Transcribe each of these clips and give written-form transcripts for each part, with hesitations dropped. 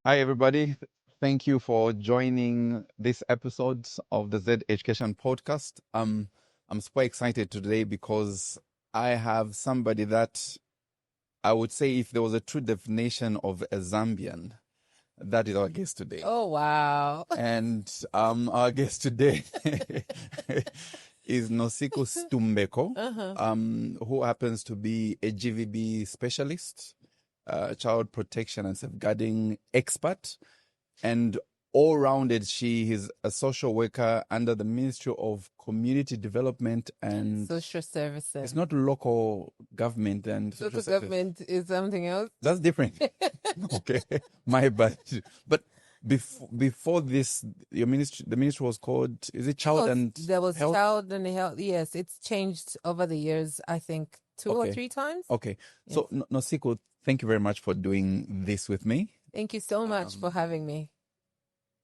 Hi, everybody. Thank you for joining this episode of the Z Education Podcast. I'm super excited today because I have somebody that I would say, if there was a true definition of a Zambian, that is our guest today. Oh, wow. And our guest today is Nosiku Situmbeko, who happens to be a GBV specialist, child protection and safeguarding expert, and all-rounded. She is a social worker under the Ministry of Community Development and Social services. it's not local government and social Local service. government is something else. That's different. Okay, my bad. But before this, your ministry, the ministry was called, is it Child and There was Health? child and health. Yes, it's changed over the years, I think, two or Okay. three times. Okay, so Nosiko, thank you very much for doing this with me. Thank you so much for having me.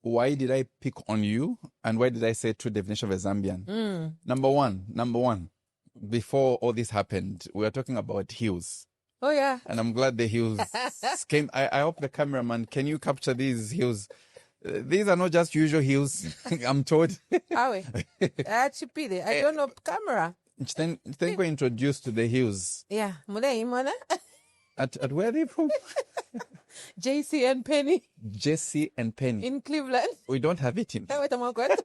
Why did I pick on you, and why did I say true definition of a Zambian? Number one, before all this happened, we were talking about heels. Oh, yeah. And I'm glad the heels came. I hope the cameraman, can you capture these heels? These are not just usual heels, I'm told. Awe. Chipide. I don't know camera. Then we're introduced to the heels. Yeah. Mule imona. At where are they from? JC and Penny Jesse and Penny. in Cleveland. We don't have it in. Wait a moment.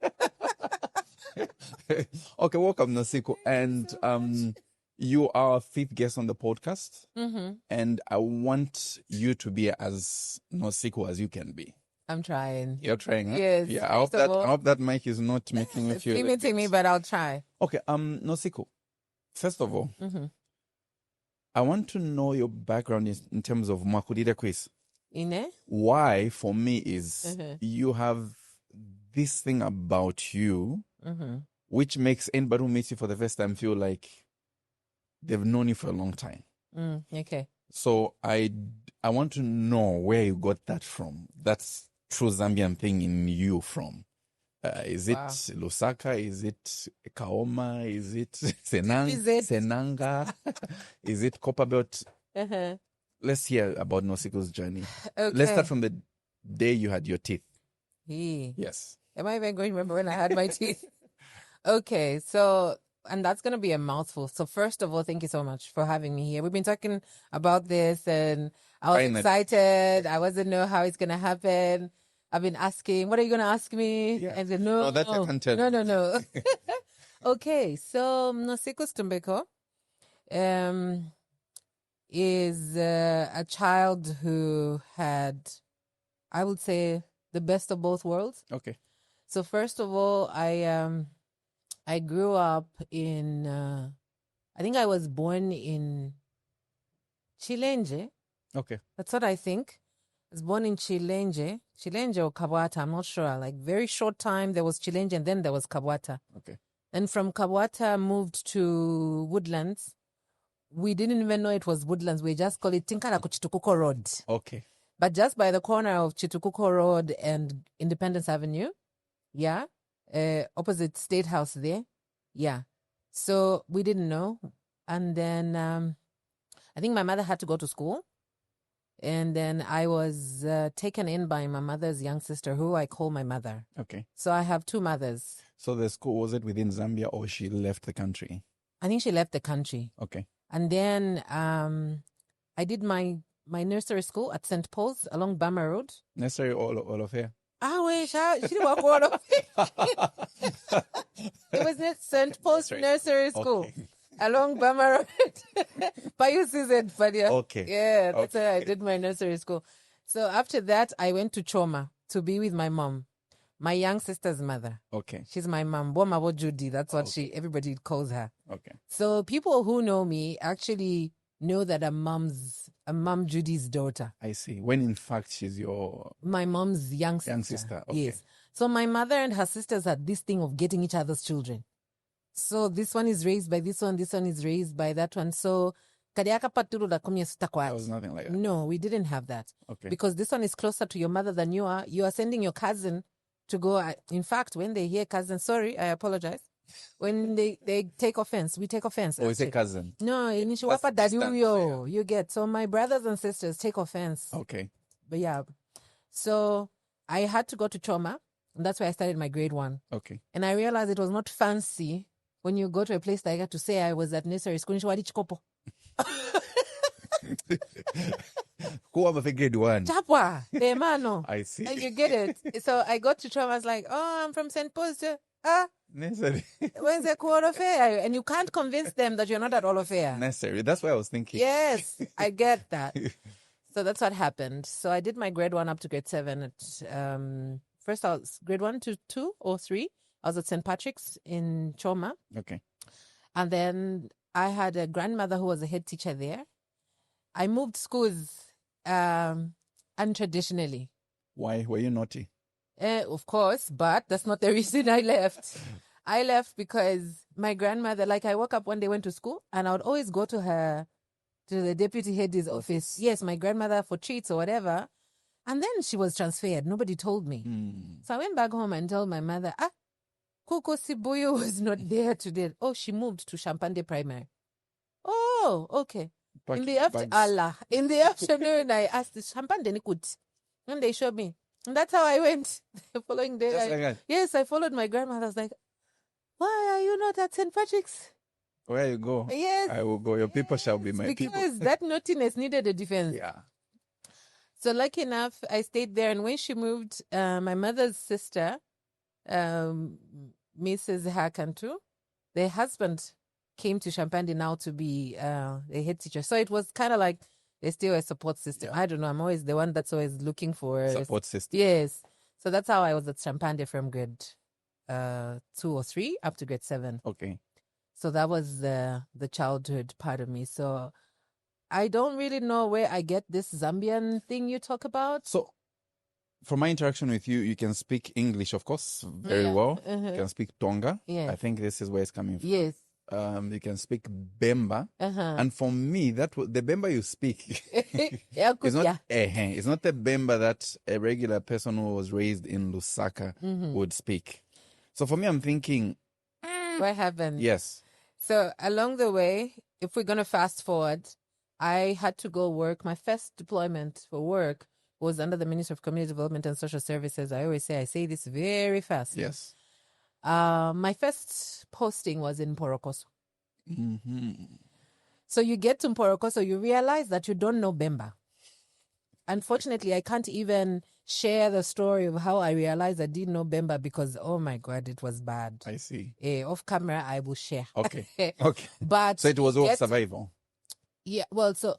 Okay, welcome, Nosiku. And you are a fifth guest on the podcast. And I want you to be as Nosiku as you can be. I'm trying. You're trying, huh? Yes. Yeah, I hope that mic is not making me It's feel limiting me, but I'll try. Okay, Nosiku, first of all, I want to know your background in terms of Makudida quiz. Ine? Why, for me, is you have this thing about you, which makes anybody who meets you for the first time feel like they've known you for a long time. Okay. So I want to know where you got that from. That's true Zambian thing in you from. Is it Lusaka? Is it Kaoma? Is it Senanga? Is it Copperbelt? Let's hear about Nosiku's journey. Okay. Let's start from the day you had your teeth. Yes. Am I even going to remember when I had my teeth? Okay, so, and that's going to be a mouthful. So first of all, thank you so much for having me here. We've been talking about this and I was excited. I wasn't know how it's going to happen. I've been asking, what are you going to ask me? Yeah. And then, no, that I can tell. No. Okay, so Nosiku Situmbeko is a child who had, I would say, the best of both worlds. Okay. So first of all, I grew up in, I think I was born in Chilenje. Okay. That's what I think. I was born in Chilenje or Kabwata, I'm not sure. Like very short time, there was Chilenje and then there was Kabwata. Okay. And from Kabwata moved to Woodlands. We didn't even know it was Woodlands. We just called it Tinkara Chitukuko Road. Okay. But just by the corner of Chitukuko Road and Independence Avenue. Yeah. Opposite State House there. Yeah. So we didn't know. And then I think my mother had to go to school. And then I was taken in by my mother's young sister, who I call my mother. Okay. So I have two mothers. So the school, was it within Zambia or she left the country? I think she left the country. Okay. And then I did my nursery school at St. Paul's along Bama Road. Nursery all of here? She didn't walk all of it. It was St. Paul's Nursery School. Okay. Along Bama Road. Okay. Yeah, that's where I did my nursery school. So after that, I went to Choma to be with my mom, my young sister's mother. Okay. She's my mom, Bomabo Judy. That's what everybody calls her. Okay. So people who know me actually know that I'm Mom Judy's daughter. I see. When in fact she's my mom's young sister. Okay. Yes. So my mother and her sisters had this thing of getting each other's children. So this one is raised by this one is raised by that one. So there was nothing like that. No, we didn't have that. Okay. Because this one is closer to your mother than you are. You are sending your cousin to go. In fact, when they hear cousin, sorry, I apologize. When they take offense, we take offense. Or is it cousin? No, you get. So my brothers and sisters take offense. Okay. But yeah. So I had to go to Choma. And that's where I started my grade 1. Okay. And I realized it was not fancy when you go to a place like that to say I was at nursery school. Who am I grade 1? Chapwa, the mano. I see. And you get it. So I got to Choma. I was like, oh, I'm from St. Paul's. Necessary. Where's the quarter fair? And you can't convince them that you're not at all of fair. Necessary. That's what I was thinking. Yes, I get that. So that's what happened. So I did my grade 1 up to grade 7. First, I was grade 1 to 2 or 3. I was at St. Patrick's in Choma. Okay. And then I had a grandmother who was a head teacher there. I moved schools untraditionally. Why? Were you naughty? Of course, but that's not the reason I left. I left because my grandmother, like I woke up one day, went to school, and I would always go to the deputy head's office. Yes, my grandmother for treats or whatever. And then she was transferred. Nobody told me. So I went back home and told my mother, Kuko Sibuyo was not there today. Oh, she moved to Champagne Primary. Oh, okay. In the afternoon, I asked, Champagne Denikut. And they showed me. And that's how I went the following day. Just like that? Yes, I followed my grandmother. I was like, why are you not at St. Patrick's? Where you go, yes, I will go. Your people shall be my people. Because that naughtiness needed a defense. Yeah. So lucky enough, I stayed there. And when she moved, my mother's sister, Mrs. Hakantu, their husband came to Champagne now to be a head teacher. So it was kind of like there's still a support system. Yeah. I don't know. I'm always the one that's always looking for support system. Yes. So that's how I was at Champagne from grade 2 or 3 up to grade 7. Okay. So that was the childhood part of me. So I don't really know where I get this Zambian thing you talk about. So from my interaction with you, you can speak English, of course, very well. You can speak Tonga. Yes. I think this is where it's coming from. Yes. You can speak Bemba. And for me, the Bemba you speak is not it's not the Bemba that a regular person who was raised in Lusaka would speak. So for me, I'm thinking, what happened? Yes. So along the way, if we're going to fast forward, I had to go work. My first deployment for work was under the Ministry of Community Development and Social Services. I say this very fast. Yes. My first posting was in Porokoso. So you get to Porokoso, you realize that you don't know Bemba. Unfortunately, I can't even share the story of how I realized I didn't know Bemba because, oh my God, it was bad. I see. Off camera, I will share. Okay. Okay. But so it was all survival. Yeah. Well, so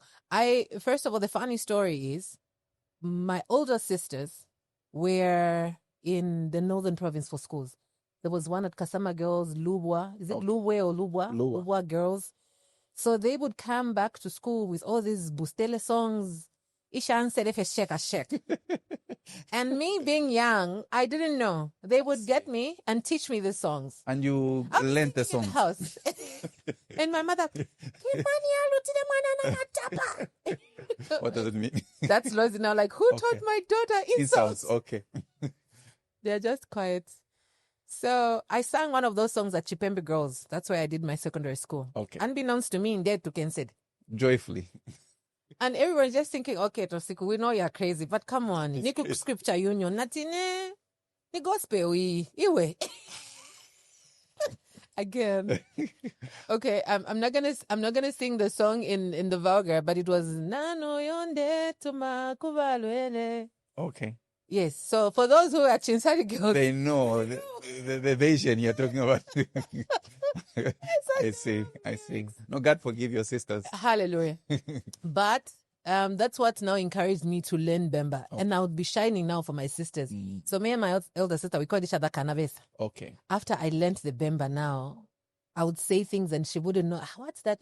first of all, the funny story is my older sisters were in the northern province for schools. There was one at Kasama Girls, Lubwa. Is it Lubwe or Lubwa? Lubwa Girls. So they would come back to school with all these Bustele songs. Ishan said if a shek. And me being young, I didn't know. They would get me and teach me the songs. And you learned the songs. House. And my mother, what does it mean? That's Lozi now. Like, who taught my daughter insults? Okay. They're just quiet. So I sang one of those songs at Chipembe Girls. That's where I did my secondary school. Okay. Unbeknownst to me, in there to Kensed. Joyfully. And everyone's just thinking, okay, Nosiku, we know you're crazy, but come on. Niku scripture union. Natine. The gospel, iwe. Again. Okay, I'm not gonna sing the song in the vulgar, but it was Nano yonde tuma kubalwele. Okay. Yes. So for those who are Chinsari girls, they know the vision you're talking about. I see. No, God forgive your sisters. Hallelujah. But that's what now encouraged me to learn Bemba. And I would be shining now for my sisters. So me and my elder sister, we called each other Kanavesa. Okay. After I learned the Bemba now, I would say things and she wouldn't know. What's that?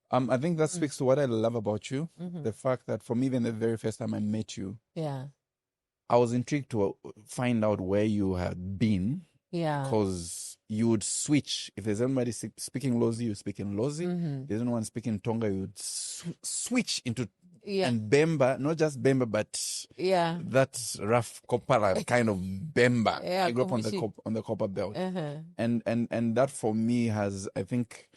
I think that speaks to what I love about you. The fact that from even the very first time I met you, I was intrigued to find out where you had been. Yeah. Because you would switch. If there's somebody speaking Lozi, you speak in Lozi. If there's anyone speaking Tonga, you would switch into... And Bemba, not just Bemba, but that rough Kopala kind of Bemba. I grew up on the Copper Belt. And that for me has, I think,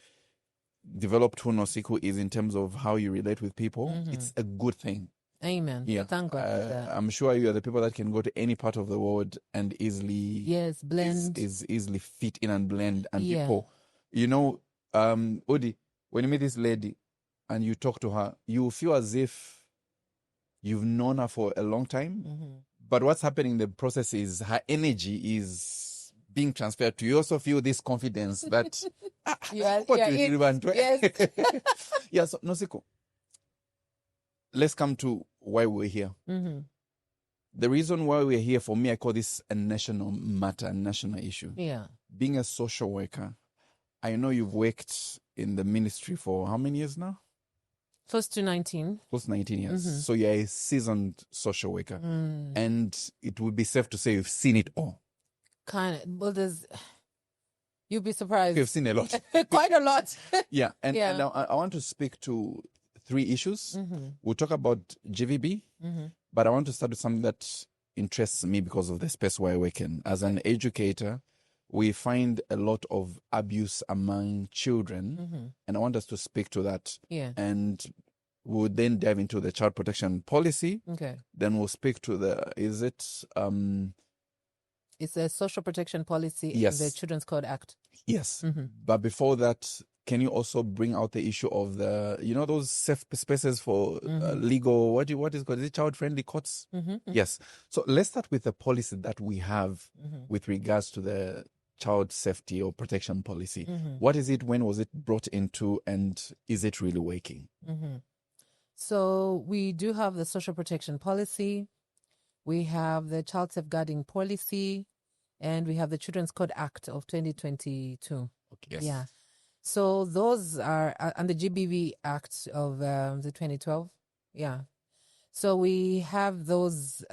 developed who Nosiku is in terms of how you relate with people. It's a good thing. Amen. Yeah. Thank God for that. I'm sure you are the people that can go to any part of the world and easily Yes, blend. is easily fit in and blend. And Yeah. people, you know, Odi, when you meet this lady and you talk to her, you feel as if you've known her for a long time. Mm-hmm. But what's happening in the process is her energy is being transferred to you. Also feel this confidence that Yes. Yeah, so Nosiku, let's come to why we're here. Mm-hmm. The reason why we're here, for me, I call this a national matter, a national issue. Yeah. Being a social worker, I know you've worked in the ministry for how many years now? Close to 19. Close to 19 years. Mm-hmm. So you're a seasoned social worker. And it would be safe to say you've seen it all. Kind of. Well, you'd be surprised. You've seen a lot. Quite a lot. Yeah. And I want to speak to 3 issues. Mm-hmm. We'll talk about GVB, but I want to start with something that interests me because of the space where I work in. As an educator, we find a lot of abuse among children, and I want us to speak to that. Yeah. And we'll then dive into the child protection policy. Okay. Then we'll speak to It's a social protection policy in the Children's Code Act. Yes. But before that, can you also bring out the issue of those safe spaces for legal, what is called, is it child-friendly courts? Yes. So let's start with the policy that we have with regards to the child safety or protection policy. What is it? When was it brought into? And is it really working? So we do have the social protection policy. We have the child safeguarding policy, and we have the Children's Code Act of 2022. Okay. Yes. Yeah. So those are, and the GBV Act of the 2012. Yeah. So we have those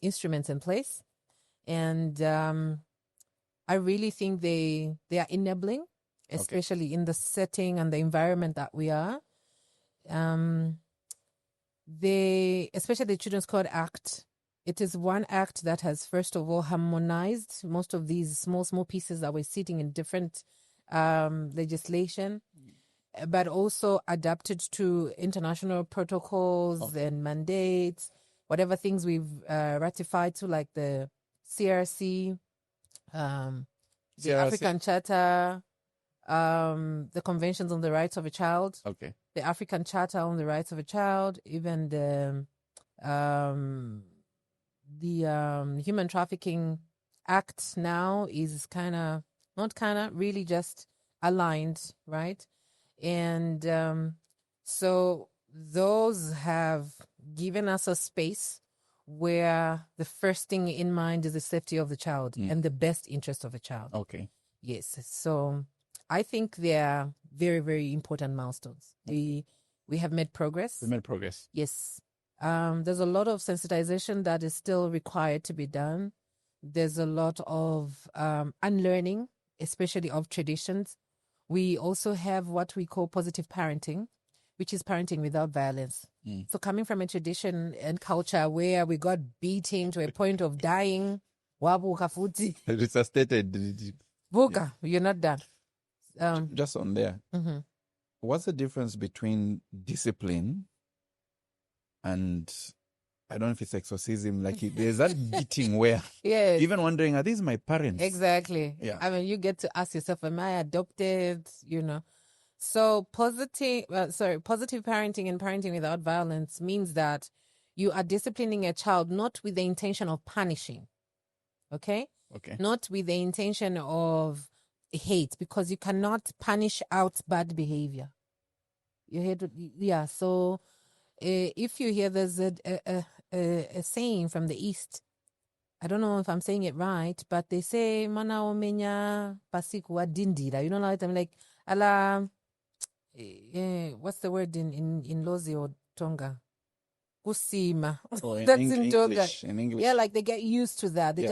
instruments in place, and I really think they are enabling, especially in the setting and the environment that we are. Especially the Children's Code Act, it is one act that has, first of all, harmonized most of these small pieces that were sitting in different legislation, but also adapted to international protocols and mandates, whatever things we've ratified to, like the CRC, the African Charter, the Conventions on the Rights of a Child, the African Charter on the Rights of a Child, even the Human Trafficking Act now is really just aligned, right? And so those have given us a space where the first thing in mind is the safety of the child and the best interest of the child. Okay. Yes. So I think they are very, very important milestones. We have made progress. We made progress. Yes. There's a lot of sensitization that is still required to be done. There's a lot of unlearning, especially of traditions. We also have what we call positive parenting, which is parenting without violence. So coming from a tradition and culture where we got beaten to a point of dying, wabuka futi, resuscitated. buka, you're not done. Just on there, what's the difference between discipline and, I don't know if it's exorcism, like there's that beating where even wondering, are these my parents? Exactly. Yeah. I mean, you get to ask yourself, am I adopted? So positive parenting and parenting without violence means that you are disciplining a child not with the intention of punishing, okay? Not with the intention of hate, because you cannot punish out bad behavior. So if you hear there's a saying from the East, I don't know if I'm saying it right, but they say mana omenya pasiku wa dindira. You know, like I'm like ala. What's the word in Lozi or Tonga? Kusima. That's in Tonga. In English. Yeah, like they get used to that. They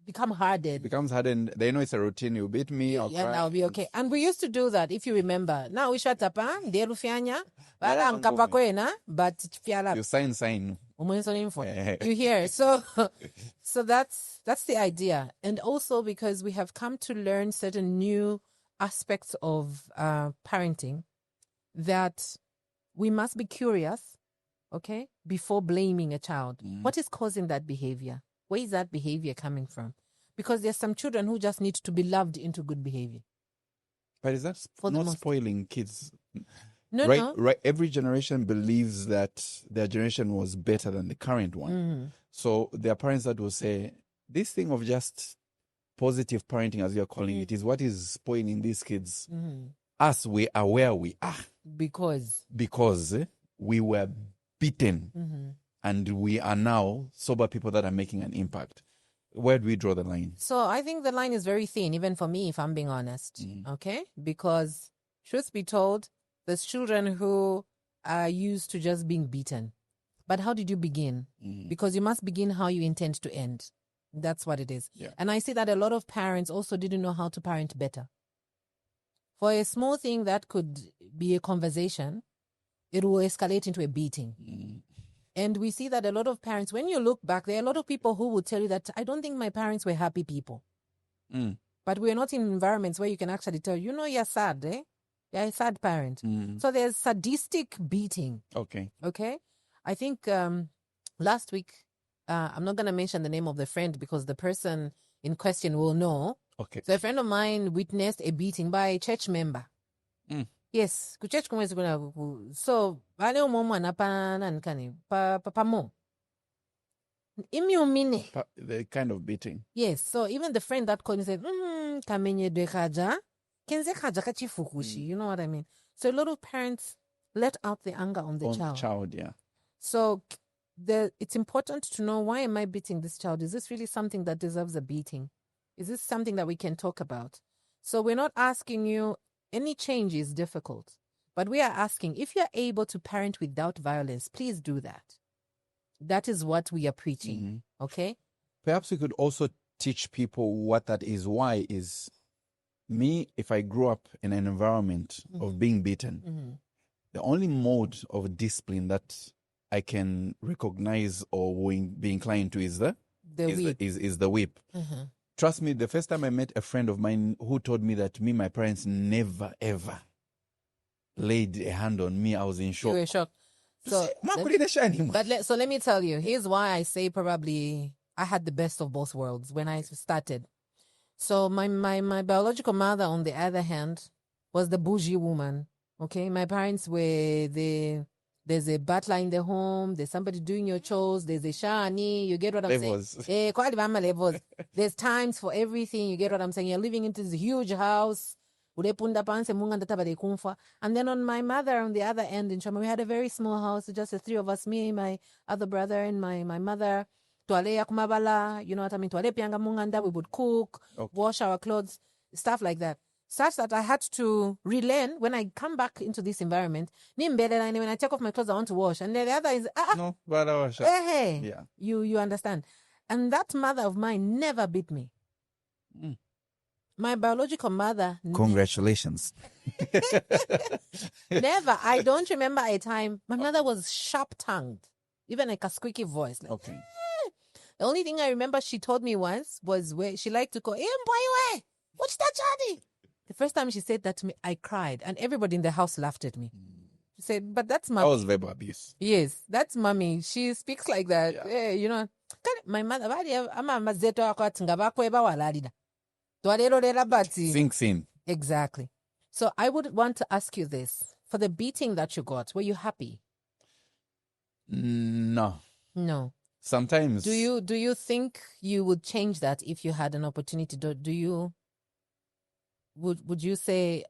become hardened. Becomes hardened. They know it's a routine. You beat me, I'll cry. I'll be okay. And we used to do that, if you remember. Now we shut up, derufianya, but you sign. You hear. So that's the idea. And also because we have come to learn certain new aspects of parenting, that we must be curious, okay, before blaming a child. What is causing that behavior? Where is that behavior coming from? Because there's some children who just need to be loved into good behavior. But is that not spoiling kids? No, right, no. right. Every generation believes that their generation was better than the current one. So there are parents that will say, this thing of just positive parenting, as you're calling it, is what is spoiling these kids. Us, we are where we are. Because we were beaten and we are now sober people that are making an impact. Where do we draw the line? So I think the line is very thin, even for me, if I'm being honest. Okay? Because truth be told, there's children who are used to just being beaten. But how did you begin? Because you must begin how you intend to end. That's what it is. Yeah. And I see that a lot of parents also didn't know how to parent better. For a small thing that could be a conversation, it will escalate into a beating. And we see that a lot of parents, when you look back, there are a lot of people who will tell you that I don't think my parents were happy people. But we're not in environments where you can actually tell, you're sad, eh? You're a sad parent. So there's sadistic beating. Okay. I think last week, I'm not going to mention the name of the friend because the person in question will know. Okay. So a friend of mine witnessed a beating by a church member. Yes, kuchurch kumwezi kuna so wale umomo anapana nkani pa mo. Imiumine. The kind of beating. Yes, so even the friend that called me said, kamenye de kaja, kenze kaja kachifukushi, you know what I mean? So a lot of parents let out the anger on the child. Yeah. So it's important to know, why am I beating this child? Is this really something that deserves a beating? Is this something that we can talk about? So we're not asking you, any change is difficult, but we are asking, if you're able to parent without violence, please do that. That is what we are preaching, okay? Perhaps we could also teach people what that is. Why is me, if I grew up in an environment of being beaten, the only mode of discipline that I can recognize or be inclined to is the whip. Trust me, the first time I met a friend of mine who told me that my parents never, ever laid a hand on me, I was in shock. You were shocked. So let me tell you, here's why I say probably I had the best of both worlds when I started. So my biological mother, on the other hand, was the bougie woman. Okay, my parents were there's a butler in the home, there's somebody doing your chores, there's a shani, you get what I'm saying? Levels. There's times for everything, you get what I'm saying? You're living into this huge house. And then on my mother, on the other end in Chama, we had a very small house, just the three of us, me, my other brother, and my mother. You know what I mean? We would cook, wash our clothes, stuff like that. Such that I had to relearn when I come back into this environment. When I take off my clothes, I want to wash. And then the other is, no, but I wash. Hey. Yeah. You understand. And that mother of mine never beat me. My biological mother. Congratulations. Never. I don't remember a time. My mother was sharp-tongued. Even like a squeaky voice. Like, okay. The only thing I remember she told me once was where she liked to call, boy, what's that, Charlie? The first time she said that to me, I cried. And everybody in the house laughed at me. She said, but that's mommy. That was verbal abuse. Yes, that's mommy. She speaks like that. Yeah. You know. My mother, sinks in. Exactly. So I would want to ask you this. For the beating that you got, were you happy? No. Sometimes. Do you think you would change that if you had an opportunity? Do you... Would you say,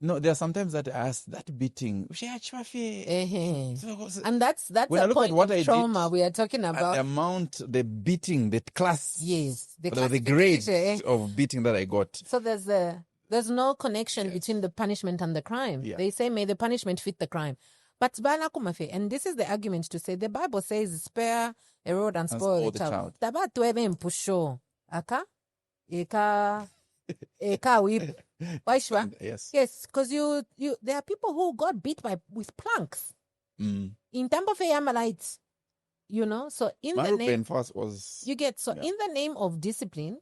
no, there are sometimes that I ask, that beating. And that's when a point of trauma we are talking about. The amount, the beating, the class. Yes. The grade of beating that I got. So there's no connection between the punishment and the crime. Yeah. They say, may the punishment fit the crime. But and this is the argument to say, the Bible says, spare a rod and spoil the child. Yes, because you there are people who got beat with planks. In Tampa Fe Amaleite, so in the name was in the name of discipline,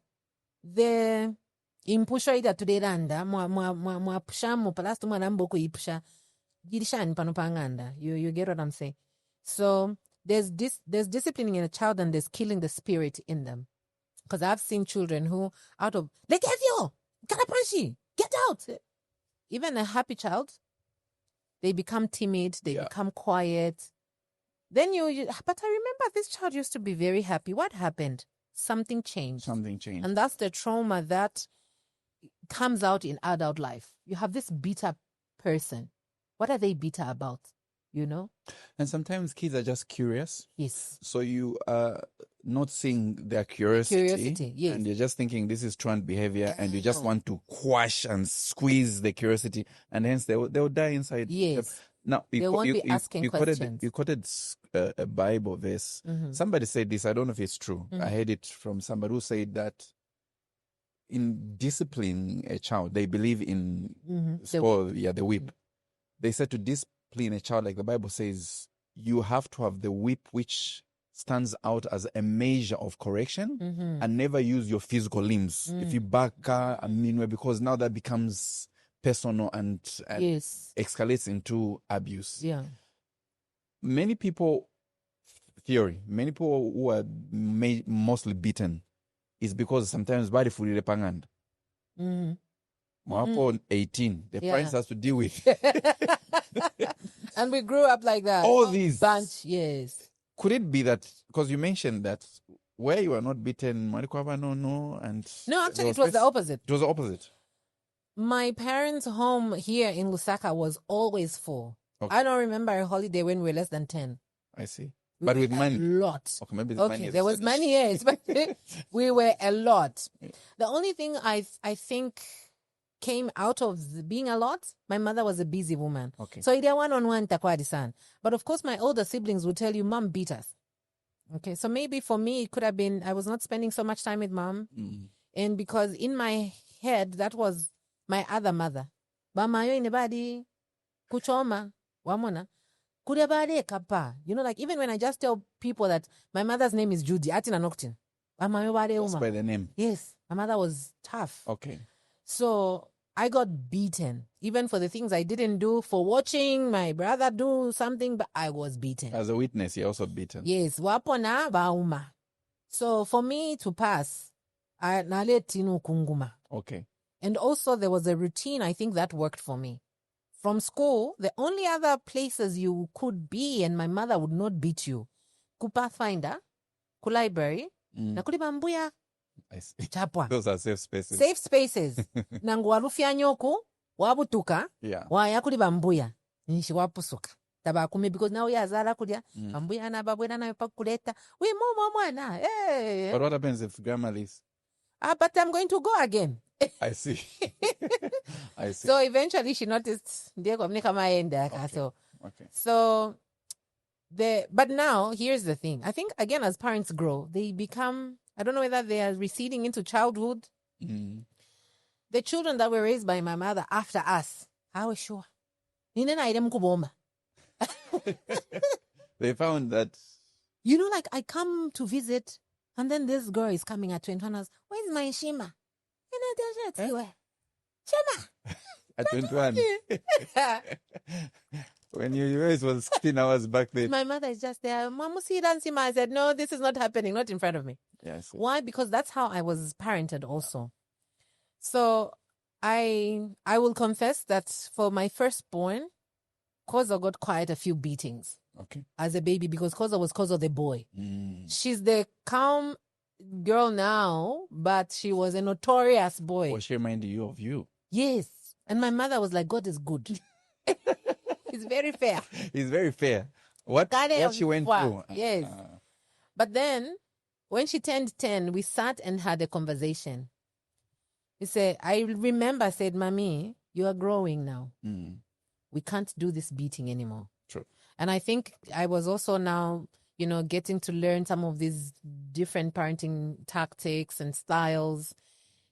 the impusha ita tudera anda mwa pusha mo palasto mwa nambo ko ipusha. Girishani panopanganda. You get what I'm saying? So there's disciplining in a child and there's killing the spirit in them. Because I've seen children who out of Lekevio, Karapanshi, get out. Even a happy child, they become timid, they become quiet. Then but I remember this child used to be very happy. What happened? Something changed. And that's the trauma that comes out in adult life. You have this bitter person. What are they bitter about? You know? And sometimes kids are just curious. Yes. So you are not seeing their curiosity. Yes. And you're just thinking this is truant behavior and you just want to quash and squeeze the curiosity and hence they'll die inside. Yes. Now, they won't be asking questions. You quoted a Bible verse. Mm-hmm. Somebody said this. I don't know if it's true. Mm-hmm. I heard it from somebody who said that in disciplining a child, they believe in the whip. They said to discipline a child, like the Bible says, you have to have the whip which stands out as a measure of correction and never use your physical limbs. If you back because now that becomes personal and escalates into abuse. Yeah. Many people who are mostly beaten is because sometimes body food is pangand. 18, the parents has to deal with. And we grew up like that. All these bunch, yes. Could it be that because you mentioned that where you are not beaten, no, and no, actually it was the opposite. It was the opposite. My parents' home here in Lusaka was always full. Okay. I don't remember a holiday when we were less than 10. I see. But with money? A lot. Okay, maybe money. There was money, yes. But we were a lot. Yeah. The only thing I think came out of being a lot, my mother was a busy woman. Okay. So idea one-on-one takwadi san. But of course, my older siblings would tell you, Mom beat us. Okay, so maybe for me, it could have been, I was not spending so much time with Mom. And because in my head, that was my other mother. Mama yo inebadi kuchoma wamona kudebade kapa. You know, like even when I just tell people that my mother's name is Judy, atina noktin. Mama yo bade uma. That's by the name. Yes, my mother was tough. Okay. So I got beaten, even for the things I didn't do, for watching my brother do something, but I was beaten. As a witness, you're also beaten. Yes, wapona bauma. So for me to pass, I naletinu kunguma. Okay. And also there was a routine, I think that worked for me. From school, the only other places you could be and my mother would not beat you, ku pathfinder, ku library, na kuli bambuya. I see. Chapwa. Those are safe spaces. Safe spaces. Nangu warufia nyoku, wabutuka, waya kuli bambuya. Nishi wapusuka. Tabakumi, because now ya zara kulia, bambuya na babuya na yopakuleta. We mwana. Hey. But what happens if grandma leaves? But I'm going to go again. I see. I see. So eventually she noticed. Okay. So but now here's the thing. I think again as parents grow, they become, I don't know whether they are receding into childhood. The children that were raised by my mother after us, I was sure. They found that. You know, like I come to visit and then this girl is coming at 21 hours. Where's my Shima? Shima! At 21. When you guys was 16 hours back then. My mother is just there. Mamu see Dansima. I said, no, this is not happening. Not in front of me. Yes. Why? Because that's how I was parented also. So I will confess that for my firstborn, Kozo got quite a few beatings. Okay. As a baby, because Kozo was Kozo the boy. She's the calm girl now, but she was a notorious boy. Was she reminding you of you? Yes. And my mother was like, God is good. He's very fair. He's very fair. What she went through. Yes. But then, when she turned 10, we sat and had a conversation. I remember I said, Mommy, you are growing now. We can't do this beating anymore. True. And I think I was also now, getting to learn some of these different parenting tactics and styles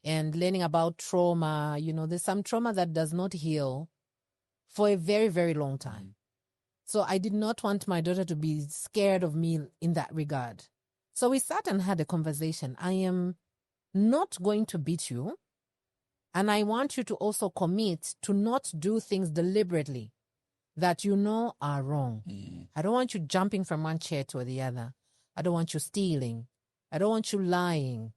and learning about trauma. There's some trauma that does not heal for a very, very long time. So I did not want my daughter to be scared of me in that regard. So we sat and had a conversation. I am not going to beat you. And I want you to also commit to not do things deliberately. that you know are wrong. I don't want you jumping from one chair to the other. I don't want you stealing. I don't want you lying.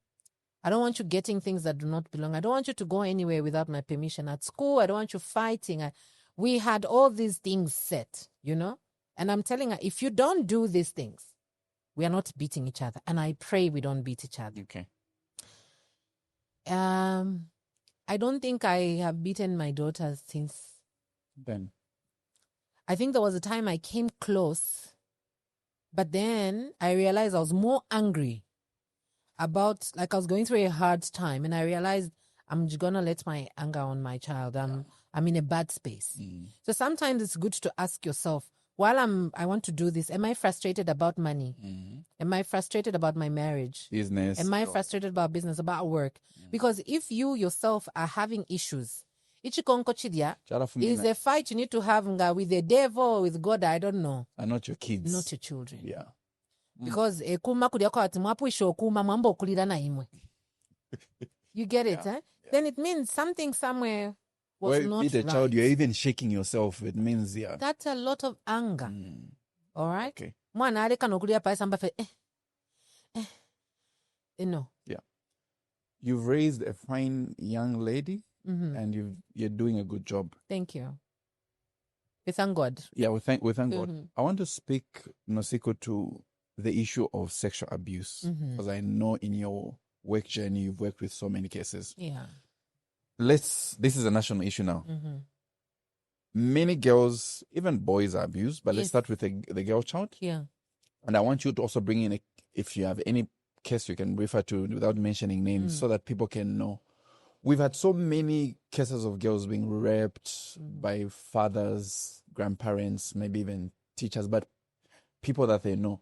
I don't want you getting things that do not belong. I don't want you to go anywhere without my permission. At school, I don't want you fighting. We had all these things set, you know? And I'm telling her, if you don't do these things, we are not beating each other. And I pray we don't beat each other. Okay. I don't think I have beaten my daughters since Then. I think there was a time I came close, but then I realized I was more angry about, like, I was going through a hard time, and I realized I'm gonna let my anger on my child. I'm in a bad space. So sometimes it's good to ask yourself, while I want to do this, am I frustrated about money? Am I frustrated about my marriage? Business. Am I frustrated about business, about work? Because if you yourself are having issues, ichikonko chidia is a fight you need to have with the devil or with God, I don't know. And not your kids. Not your children. Yeah. Because ekuma kudia kwa ati mwapuisha okuma mwambo kulira na imwe. You get it, eh? Yeah. Then it means something somewhere was not right. With a child, you're even shaking yourself. It means, yeah. That's a lot of anger. All right? Okay. Mwana aleka nokulia pa samba fe no. Yeah. You've raised a fine young lady, and you're doing a good job. Thank you. We thank God. Yeah, we thank God. I want to speak, Nosiku, to the issue of sexual abuse, because I know in your work journey you've worked with so many cases. Yeah. This is a national issue now. Many girls, even boys, are abused, but let's start with the girl child. Yeah. And I want you to also bring in, if you have any case you can refer to without mentioning names, so that people can know. We've had so many cases of girls being raped by fathers, grandparents, maybe even teachers, but people that they know.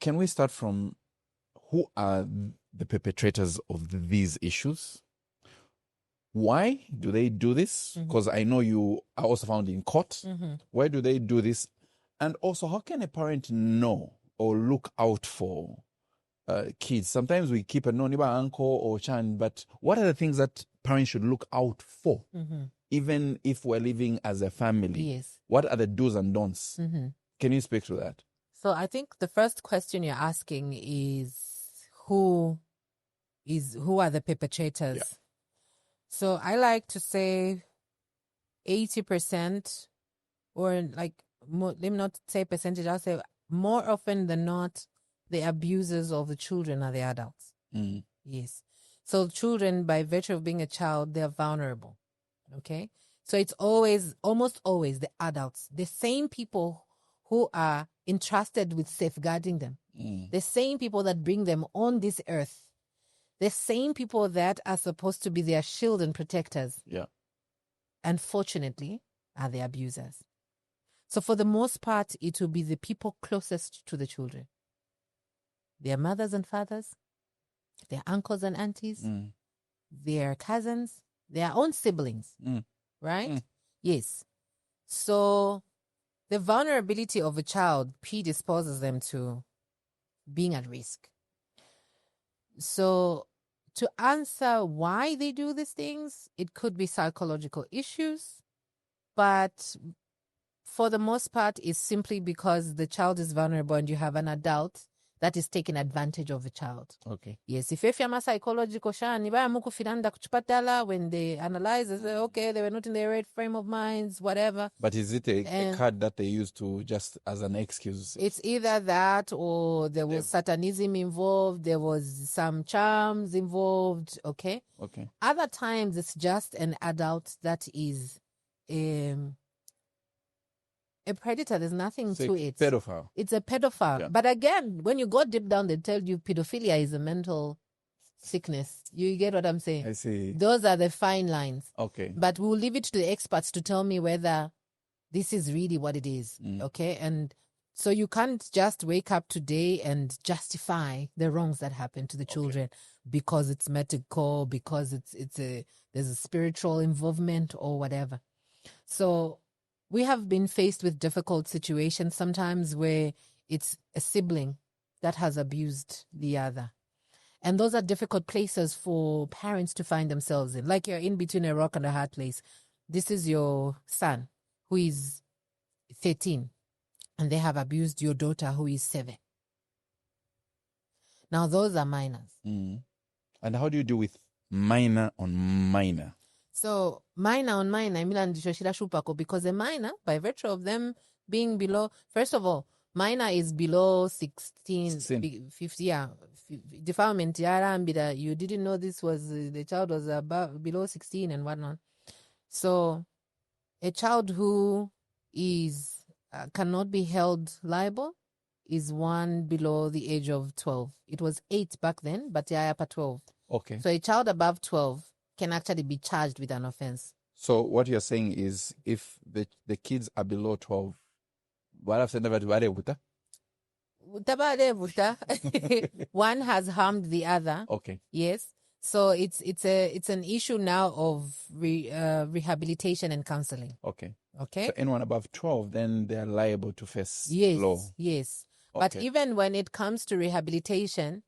Can we start from who are the perpetrators of these issues? Why do they do this? Because I know you are also found in court. Why do they do this? And also, how can a parent know or look out for kids? Sometimes we keep a noniba uncle or chan, but what are the things that parents should look out for? Even if we're living as a family? Yes. What are the do's and don'ts? Can you speak to that? So I think the first question you're asking is who are the perpetrators? Yeah. So I like to say 80%, or like, let me not say percentage, I'll say more often than not, the abusers of the children are the adults. Yes. So children, by virtue of being a child, they're vulnerable. Okay? So it's almost always the adults, the same people who are entrusted with safeguarding them, the same people that bring them on this earth, the same people that are supposed to be their shield and protectors. Yeah. Unfortunately, are the abusers. So for the most part, it will be the people closest to the children. Their mothers and fathers, their uncles and aunties, their cousins, their own siblings, right? Yes. So the vulnerability of a child predisposes them to being at risk. So to answer why they do these things, it could be psychological issues, but for the most part, it's simply because the child is vulnerable and you have an adult that is taking advantage of the child. Okay. Yes, if you're a psychological when they analyze, they say, okay, they were not in the right frame of minds, whatever. But is it a card that they use to just as an excuse? It's either that, or there was satanism involved, there was some charms involved, okay? Okay. Other times, it's just an adult that is a predator. There's nothing to it. Pedophile. It's a pedophile. Yeah. But again, when you go deep down, they tell you pedophilia is a mental sickness. You get what I'm saying? I see. Those are the fine lines. Okay. But we'll leave it to the experts to tell me whether this is really what it is. Okay? And so you can't just wake up today and justify the wrongs that happen to the children because it's medical, because there's a spiritual involvement or whatever. So we have been faced with difficult situations sometimes where it's a sibling that has abused the other. And those are difficult places for parents to find themselves in. Like you're in between a rock and a hard place. This is your son who is 13, and they have abused your daughter who is 7. Now, those are minors. And how do you do with minor on minor? So, minor on minor, because a minor, by virtue of them being below, first of all, minor is below 16. 50, yeah. Defilement, you didn't know this was, the child was below 16 and whatnot. So, a child who is cannot be held liable is one below the age of 12. It was 8 back then, but yeah, up at 12. Okay. So a child above 12 can actually be charged with an offense. So what you're saying is, if the kids are below 12, one has harmed the other. Okay. Yes. So it's an issue now of rehabilitation and counseling. Okay. Okay. So anyone above 12, then they are liable to face law. Yes. Okay. But even when it comes to rehabilitation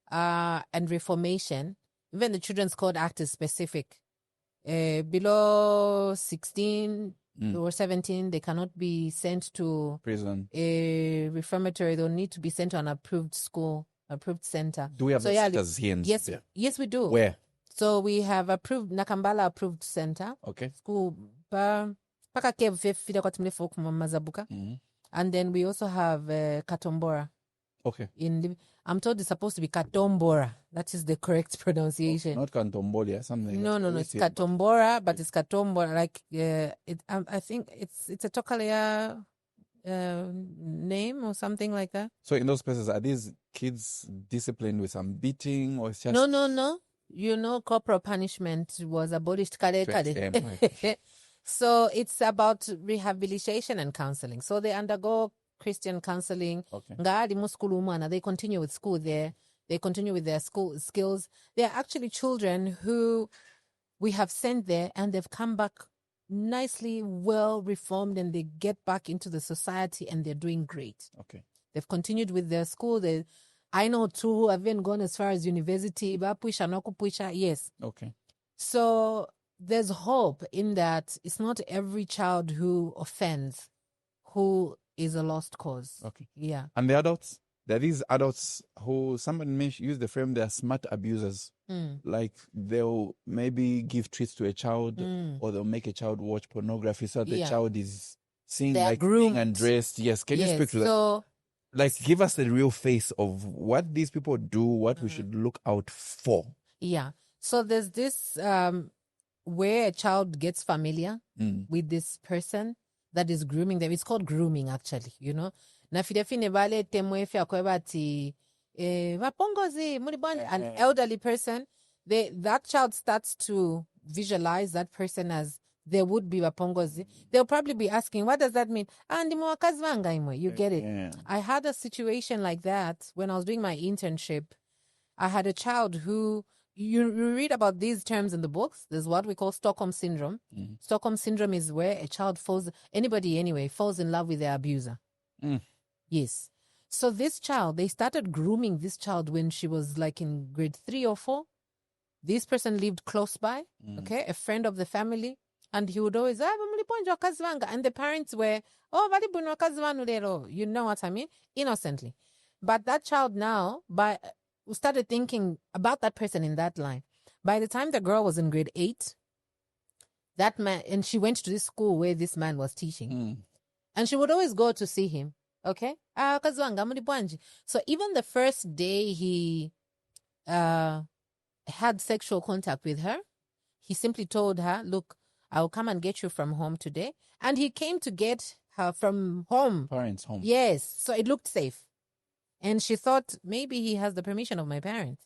and reformation, even the Children's Code Act is specific. Below 16 or 17, they cannot be sent to prison, a reformatory. They'll need to be sent to an approved school, approved center. Do we have centers here? Yes, we do. Where? So we have approved Nakambala approved center. Okay. School paka Mazabuka. And then we also have Katombora. Okay. I'm told it's supposed to be Katombora. That is the correct pronunciation. Not Kantombolia, something. No. It's Katombora, but it's Katombora. Like I think it's a Tokalea name or something like that. So in those places, are these kids disciplined with some beating, or it's just no? You know, corporal punishment was abolished. So it's about rehabilitation and counseling. So they undergo Christian counseling. Okay. They continue with school there. They continue with their school skills. They are actually children who we have sent there, and they've come back nicely, well reformed, and they get back into the society, and they're doing great. Okay. They've continued with their school. I know two who have even gone as far as university. Yes. Okay. So there's hope in that it's not every child who offends who is a lost cause. Okay. Yeah. And the adults? There are these adults who, somebody may use the frame, they're smart abusers. Like they'll maybe give treats to a child, or they'll make a child watch pornography so that the child is seeing like being undressed. Yes. Can you speak to that? Like, give us the real face of what these people do, what we should look out for. Yeah. So there's this where a child gets familiar with this person that is grooming them. It's called grooming, actually, you know. Na fidefine vale temwefe akwebati vapongozi mulibonde, an elderly person, that child starts to visualize that person as there would be vapongozi. They'll probably be asking, what does that mean? You get it. Yeah. I had a situation like that when I was doing my internship. I had a child who, you read about these terms in the books. There's what we call Stockholm Syndrome. Stockholm Syndrome is where a child falls in love with their abuser. Yes. So this child, they started grooming this child when she was like in grade 3 or 4. This person lived close by, okay, a friend of the family. And he would always, and the parents were, you know what I mean? Innocently. But that child now, we started thinking about that person in that line. By the time the girl was in grade 8, that man, and she went to this school where this man was teaching. And she would always go to see him. Okay? So even the first day he had sexual contact with her, he simply told her, look, I'll come and get you from home today. And he came to get her from home. Parents' home. Yes. So it looked safe. And she thought, maybe he has the permission of my parents.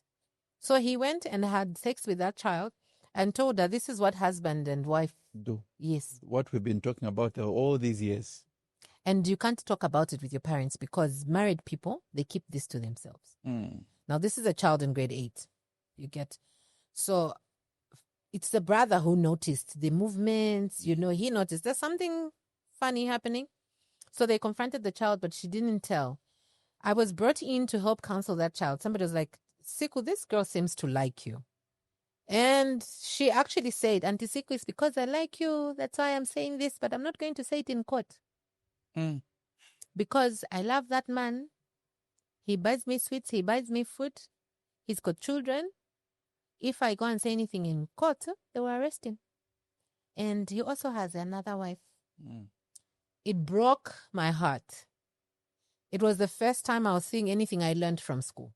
So he went and had sex with that child and told her, this is what husband and wife do. Yes. What we've been talking about all these years. And you can't talk about it with your parents because married people, they keep this to themselves. Now, this is a child in grade 8. You get. So it's the brother who noticed the movements. You know, he noticed there's something funny happening. So they confronted the child, but she didn't tell. I was brought in to help counsel that child. Somebody was like, Siku, this girl seems to like you. And she actually said, Auntie Siku, it's because I like you. That's why I'm saying this, but I'm not going to say it in court. Mm. Because I love that man. He buys me sweets. He buys me food. He's got children. If I go and say anything in court, they will arrest him. And he also has another wife. Mm. It broke my heart. It was the first time I was seeing anything I learned from school.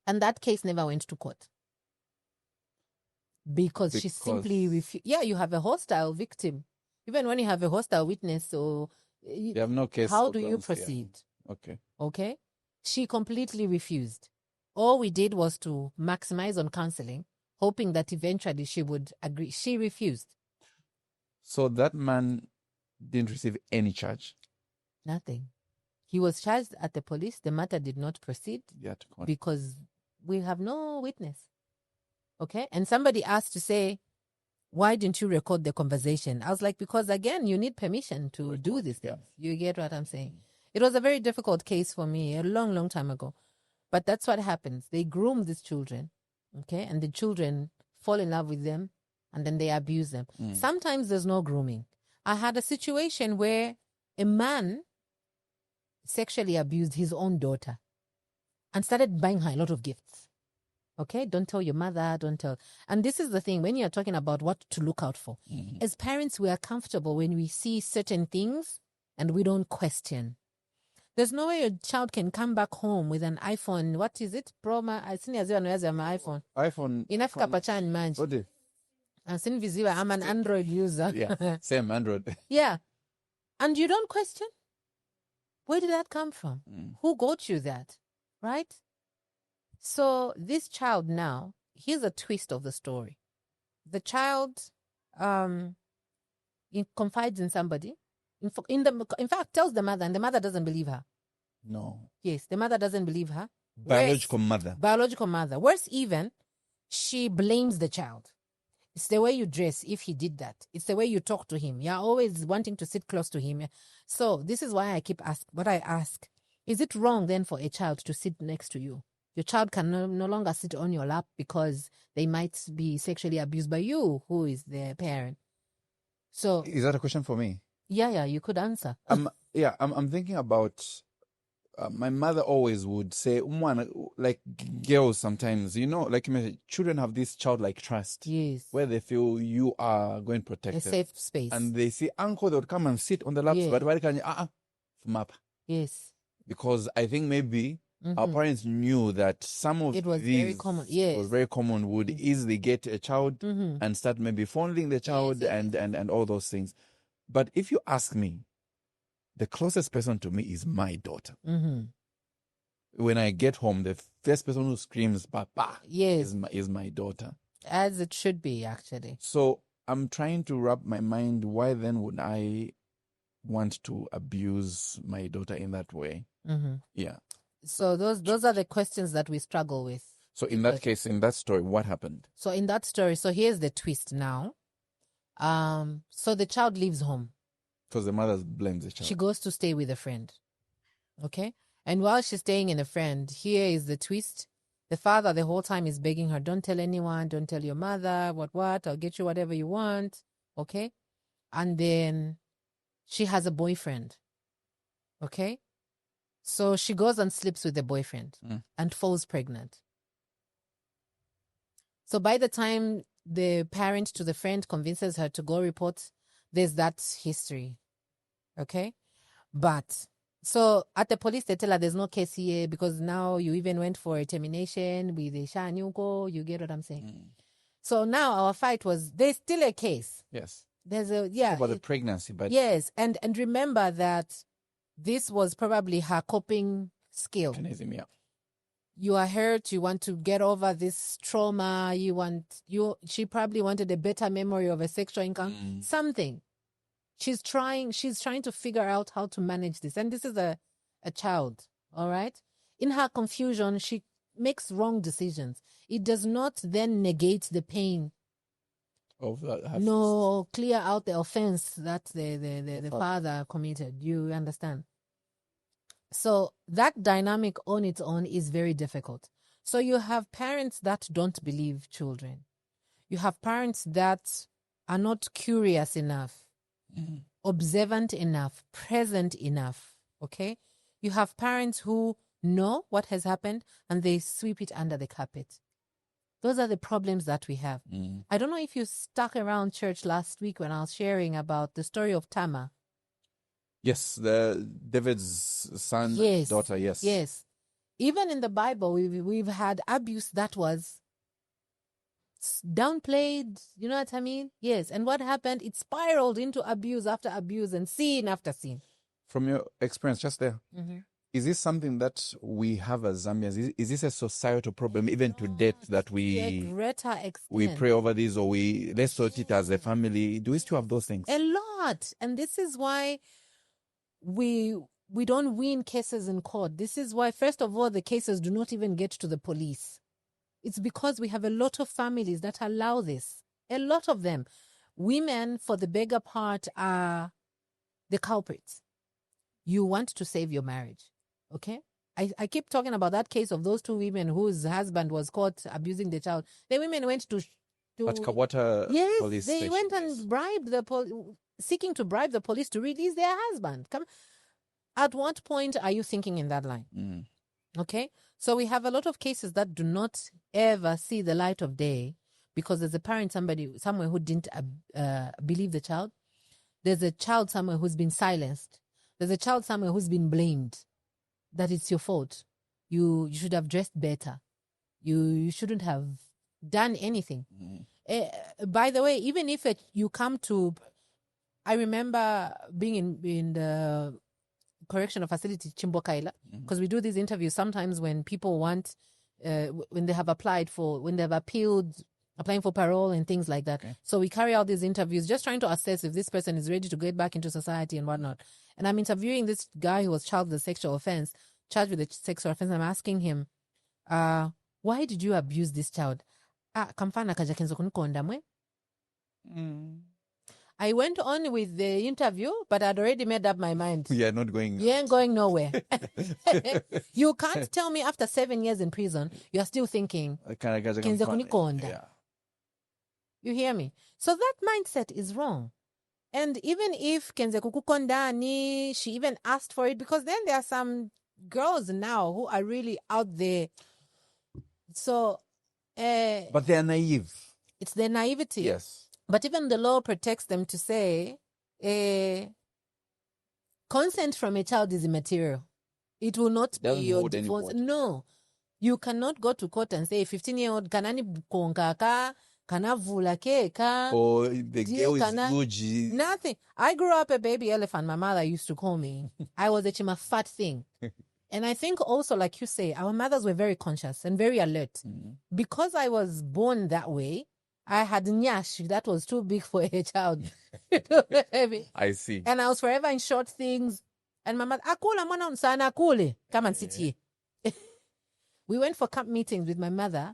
And that case never went to court. Because she simply refused. Yeah, you have a hostile victim. Even when you have a hostile witness, so you have no case. How do you proceed? Yeah. Okay. She completely refused. All we did was to maximize on counseling, hoping that eventually she would agree. She refused. So that man didn't receive any charge? Nothing. He was charged at the police. The matter did not proceed because we have no witness. Okay? And somebody asked to say, why didn't you record the conversation? I was like, because again, you need permission to do this thing. You get what I'm saying? It was a very difficult case for me a long, long time ago. But that's what happens. They groom these children, okay? And the children fall in love with them and then they abuse them. Sometimes there's no grooming. I had a situation where a man sexually abused his own daughter and started buying her a lot of gifts. Okay? Don't tell your mother, don't tell. And this is the thing, when you're talking about what to look out for. As parents, we are comfortable when we see certain things and we don't question. There's no way your child can come back home with an iPhone. What is it? I seen as my iPhone. iPhone. Enough kapachan manji. And seen visible. I'm an Android user. Yeah, same Android. Yeah. And you don't question? Where did that come from? Who got you that? Right? So this child now, here's a twist of the story. The child confides in somebody. In fact, tells the mother, and the mother doesn't believe her. No. Yes, the mother doesn't believe her. Biological mother. Biological mother. Worse even, she blames the child. It's the way you dress if he did that. It's the way you talk to him. You're always wanting to sit close to him. So this is why I keep asking, what I ask, is it wrong then for a child to sit next to you? Your child can no longer sit on your lap because they might be sexually abused by you, who is their parent. So is that a question for me? Yeah, you could answer. I'm thinking about my mother always would say, like girls sometimes, like children have this childlike trust. Yes. Where they feel you are going protected. A safe space. And they see uncle, they would come and sit on the laps, but why can you, yes. Because I think maybe our parents knew that some of it was these very common. Yes. was very common, would easily get a child and start maybe fondling the child and all those things. But if you ask me, the closest person to me is my daughter. When I get home, the first person who screams "Papa" is my daughter. As it should be, actually. So I'm trying to wrap my mind, why then would I want to abuse my daughter in that way? Yeah. So those are the questions that we struggle with. So in that case, in that story, what happened? So in that story, so here's the twist now. So the child leaves home. Because the mother blames the child. She goes to stay with a friend. Okay? And while she's staying in a friend, here is the twist. The father the whole time is begging her, don't tell anyone, don't tell your mother, what, I'll get you whatever you want. Okay? And then she has a boyfriend. Okay? So she goes and sleeps with the boyfriend and falls pregnant. So by the time the parent to the friend convinces her to go report, there's that history. Okay? But, so at the police, they tell her there's no case here because now you even went for a termination with the Shanyuko. You get what I'm saying? So now our fight was, there's still a case. Yes. There's a, about the pregnancy, but. Yes. And remember that this was probably her coping skill. Mechanism, yeah. You are hurt. You want to get over this trauma. She probably wanted a better memory of a sexual encounter. Something. She's trying to figure out how to manage this. And this is a child. All right. In her confusion, she makes wrong decisions. It does not then negate the pain. No, clear out the offense that the father committed. You understand? So that dynamic on its own is very difficult. So you have parents that don't believe children. You have parents that are not curious enough. observant enough, present enough, okay? You have parents who know what has happened and they sweep it under the carpet. Those are the problems that we have. I don't know if you stuck around church last week when I was sharing about the story of Tamar. Yes, the David's son, daughter, yes. Yes. Even in the Bible, we've had abuse that was downplayed, you know what I mean? Yes. And what happened? It spiraled into abuse after abuse and sin after sin. From your experience just there, is this something that we have as Zambians? Is this a societal problem even to date that we pray over this, or let's sort it as a family? Do we still have those things? A lot. And this is why we don't win cases in court. This is why, first of all, the cases do not even get to the police. It's because we have a lot of families that allow this. A lot of them. Women, for the bigger part, are the culprits. You want to save your marriage, okay? I keep talking about that case of those two women whose husband was caught abusing the child. The women went to Kawata police they station. went and bribed seeking to bribe the police to release their husband. At what point are you thinking in that line? Okay? So we have a lot of cases that do not ever see the light of day because there's a parent somewhere who didn't believe the child. There's a child somewhere who's been silenced. There's a child somewhere who's been blamed that it's your fault. You should have dressed better. You shouldn't have done anything. By the way, even if you come to... I remember being in the correctional facility, Chimbokaila, because we do these interviews sometimes when people want, when they have appealed, applying for parole and things like that. Okay. So we carry out these interviews just trying to assess if this person is ready to get back into society and whatnot. And I'm interviewing this guy who was charged with a sexual offense. I'm asking him, why did you abuse this child? I went on with the interview, but I'd already made up my mind. You ain't going nowhere. You can't tell me after 7 years in prison, you're still thinking, yeah. You hear me? So that mindset is wrong. And even if Kenze Kukukondani, she even asked for it, because then there are some girls now who are really out there. So... but they are naive. It's their naivety. Yes. But even the law protects them to say, consent from a child is immaterial. It will not be your divorce. No. You cannot go to court and say, 15-year-old, kanani konkaka, kanavula keka. Or the girl is Gucci. Nothing. I grew up a baby elephant, my mother used to call me. I was a chima fat thing. And I think also, like you say, our mothers were very conscious and very alert. Because I was born that way, I had nyash that was too big for a child. I see. And I was forever in short things. And my mother, akula mwana msana akule. Come and sit here. We went for camp meetings with my mother.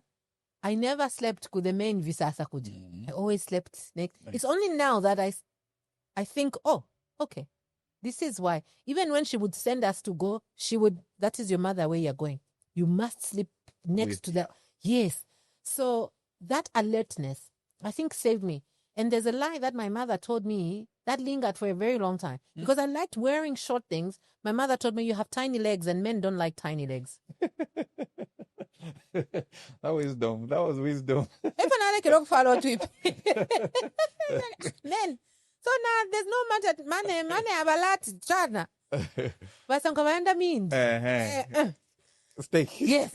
I never slept with the main visasa kuji. I always slept next. It's only now that I think, oh, okay. This is why. Even when she would send us to go, that is your mother where you're going. You must sleep next to that. Yes. So that alertness, I think, saved me. And there's a lie that my mother told me that lingered for a very long time. Because I liked wearing short things. My mother told me you have tiny legs and men don't like tiny legs. That was wisdom. Men. So now there's no matter. Money have a lot. Chana. But some commander means. Steak. Yes.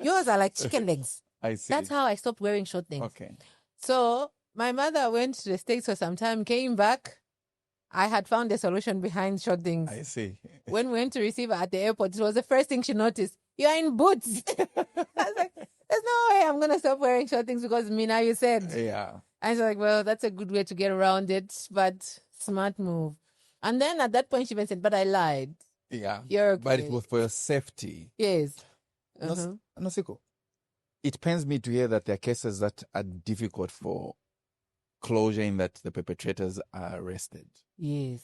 Yours are like chicken legs. I see. That's how I stopped wearing short things. Okay. So my mother went to the States for some time, came back. I had found a solution behind short things. I see. When we went to receive her at the airport, it was the first thing she noticed. You're in boots. I was like, there's no way I'm going to stop wearing short things because Mina, you said. Yeah. I was like, well, that's a good way to get around it, but smart move. And then at that point, she even said, but I lied. Yeah. You're okay. But it was for your safety. Yes. Nosiku, it pains me to hear that there are cases that are difficult for closure in that the perpetrators are arrested. Yes.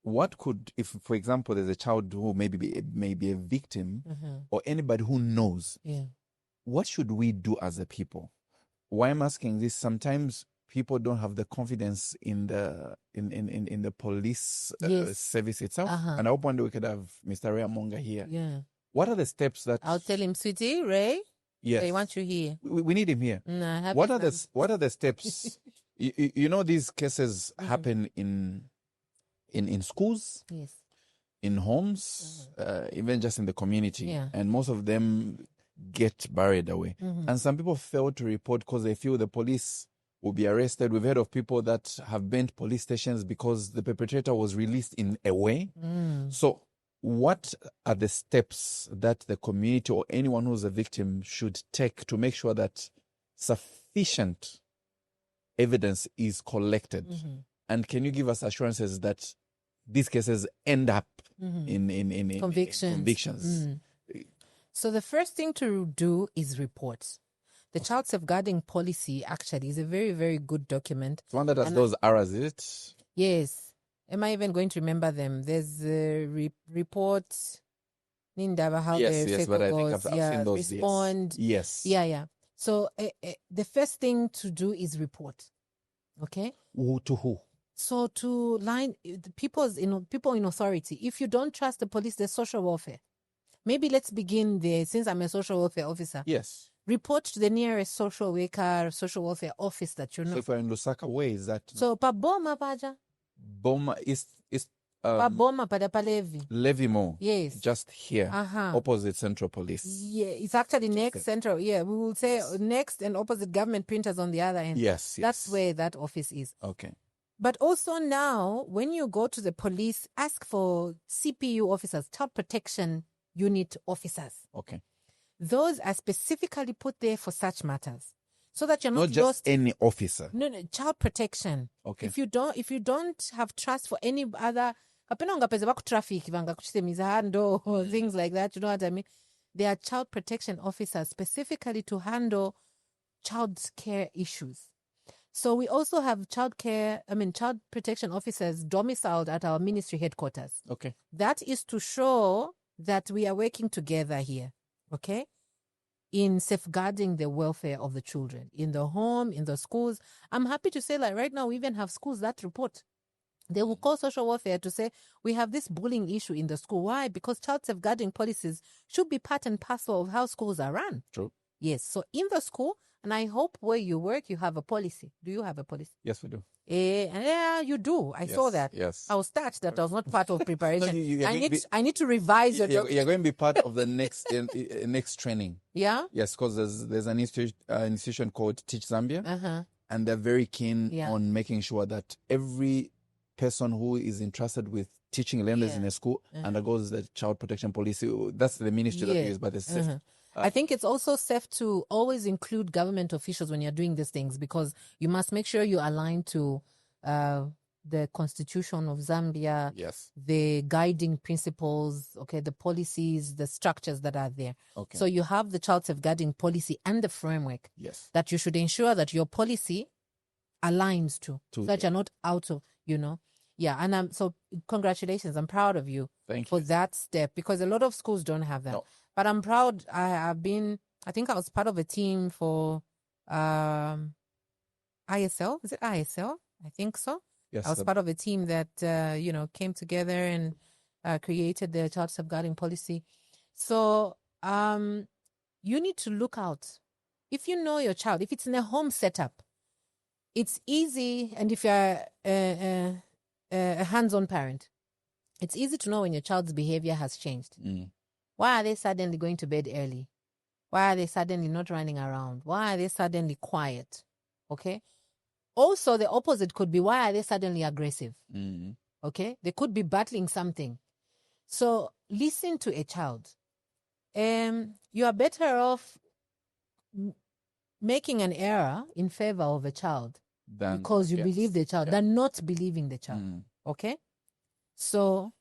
What could, if, for example, there's a child who may be a victim or anybody who knows, what should we do as a people? Why I'm asking this, sometimes people don't have the confidence in the in the police Yes. service itself. Uh-huh. And I hope one day we could have Mr. Ray Amonga here. Yeah. What are the steps that I'll tell him, sweetie, Ray. Yes, They want you here. we need him here. What are the steps? you know, these cases happen in schools, yes, in homes, even just in the community, Yeah. and most of them get buried away. And some people fail to report because they feel the police will be arrested. We've heard of people that have burnt police stations because the perpetrator was released in a way. So what are the steps that the community or anyone who's a victim should take to make sure that sufficient evidence is collected? And can you give us assurances that these cases end up in convictions? So the first thing to do is report. The child safeguarding policy actually is a very, very good document. It's one that has those errors, is it? Yes. Am I even going to remember them? There's a report. Nindaba, how Yes, but I think I've seen those. Respond. Yes. Yeah. So the first thing to do is report. Okay. Who to who? So to people in authority. If you don't trust the police, there's social welfare. Maybe let's begin there. Since I'm a social welfare officer. Yes. Report to the nearest social worker, social welfare office that you know. So if we're in Lusaka, where is that? So pa Boma paja. Boma is pa Boma pada pa Levi. Levimo. Yes. Just here. Opposite Central Police. Yeah, it's actually next Central. Yeah, we will say next and opposite government printers on the other end. Yes. That's where that office is. Okay. But also now, when you go to the police, ask for CPU officers, child protection unit officers. Okay. Those are specifically put there for such matters, so that you're not just lost. Any officer. No, child protection. Okay. If you don't have trust for any other, traffic, things like that. You know what I mean? There are child protection officers specifically to handle child care issues. So we also have child protection officers domiciled at our ministry headquarters. Okay. That is to show that we are working together here, okay, in safeguarding the welfare of the children, in the home, in the schools. I'm happy to say, like right now, we even have schools that report. They will call social welfare to say, we have this bullying issue in the school. Why? Because child safeguarding policies should be part and parcel of how schools are run. True. Yes. So in the school, and I hope where you work, you have a policy. Do you have a policy? Yes, we do. Yeah, you do. I saw that. Yes. I was touched that I was not part of preparation. No, I need to revise your document. You're going to be part of the next training. Yeah? Yes, because there's an institution called Teach Zambia. And they're very keen on making sure that every person who is entrusted with teaching learners in a school undergoes the child protection policy. That's the ministry that we use, but it's safe. I think it's also safe to always include government officials when you're doing these things, because you must make sure you align to the Constitution of Zambia, the guiding principles, okay, the policies, the structures that are there. Okay. So you have the child safeguarding policy and the framework that you should ensure that your policy aligns to so that you're not out of, Yeah, and so congratulations. I'm proud of you for that step, because a lot of schools don't have that. No. But I'm proud. I think I was part of a team for ISL. Is it ISL? I think so. Yes. I was part of a team that, came together and created the child safeguarding policy. So you need to look out. If you know your child, if it's in a home setup, it's easy. And if you're a hands-on parent, it's easy to know when your child's behavior has changed. Why are they suddenly going to bed early? Why are they suddenly not running around? Why are they suddenly quiet? Okay. Also, the opposite could be, why are they suddenly aggressive? Okay. They could be battling something. So listen to a child. You are better off making an error in favor of a child because you believe the child than not believing the child. Okay. So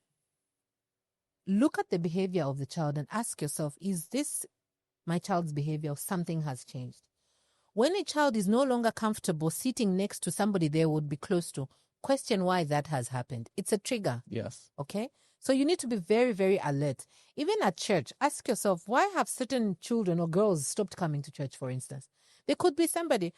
look at the behavior of the child and ask yourself, is this my child's behavior or something has changed? When a child is no longer comfortable sitting next to somebody they would be close to, question why that has happened. It's a trigger. Yes. Okay? So you need to be very, very alert. Even at church, ask yourself, why have certain children or girls stopped coming to church, for instance? There could be somebody.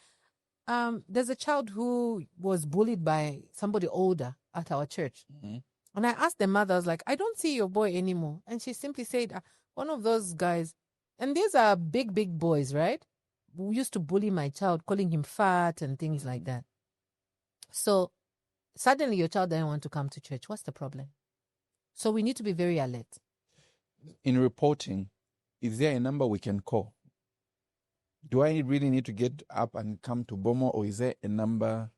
there's a child who was bullied by somebody older at our church. Mm-hmm. And I asked the mother, I was like, I don't see your boy anymore. And she simply said, one of those guys, and these are big, big boys, right? Who used to bully my child, calling him fat and things like that. So suddenly your child doesn't want to come to church. What's the problem? So we need to be very alert. In reporting, is there a number we can call? Do I really need to get up and come to Bomo, or is there a number?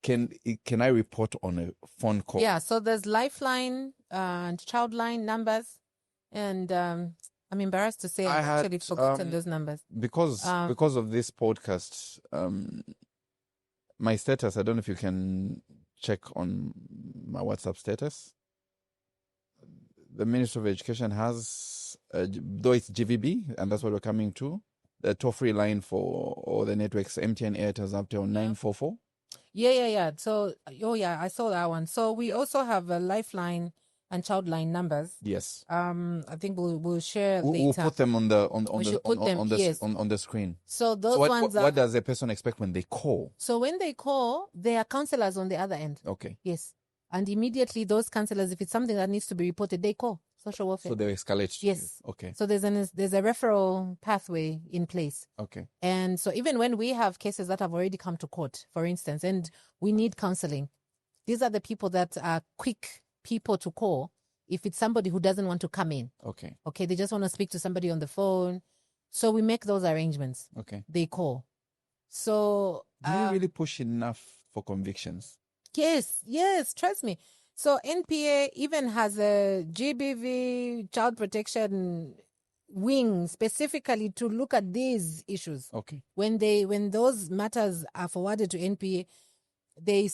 Can I report on a phone call? Yeah, so there's Lifeline and Childline numbers. And I'm embarrassed to say I've actually forgotten those numbers. Because of this podcast, my status, I don't know if you can check on my WhatsApp status. The Ministry of Education has, though it's GVB, and that's what we're coming to, the toll-free line for all the networks, MTN, Airtel, up to 944. Yeah. So, I saw that one. So we also have a Lifeline and Childline numbers. Yes. I think we'll share later. We'll put them on the screen. So those ones what does a person expect when they call? So when they call, there are counselors on the other end. Okay. Yes. And immediately those counselors, if it's something that needs to be reported, they call social welfare. So they escalate. Yes. Okay. So there's a referral pathway in place. Okay. And so even when we have cases that have already come to court, for instance, and we need counseling, these are the people that are quick people to call if it's somebody who doesn't want to come in. Okay. Okay. They just want to speak to somebody on the phone. So we make those arrangements. Okay. They call. So do you really push enough for convictions? Yes, trust me. So NPA even has a GBV child protection wing specifically to look at these issues. Okay. When those matters are forwarded to NPA, they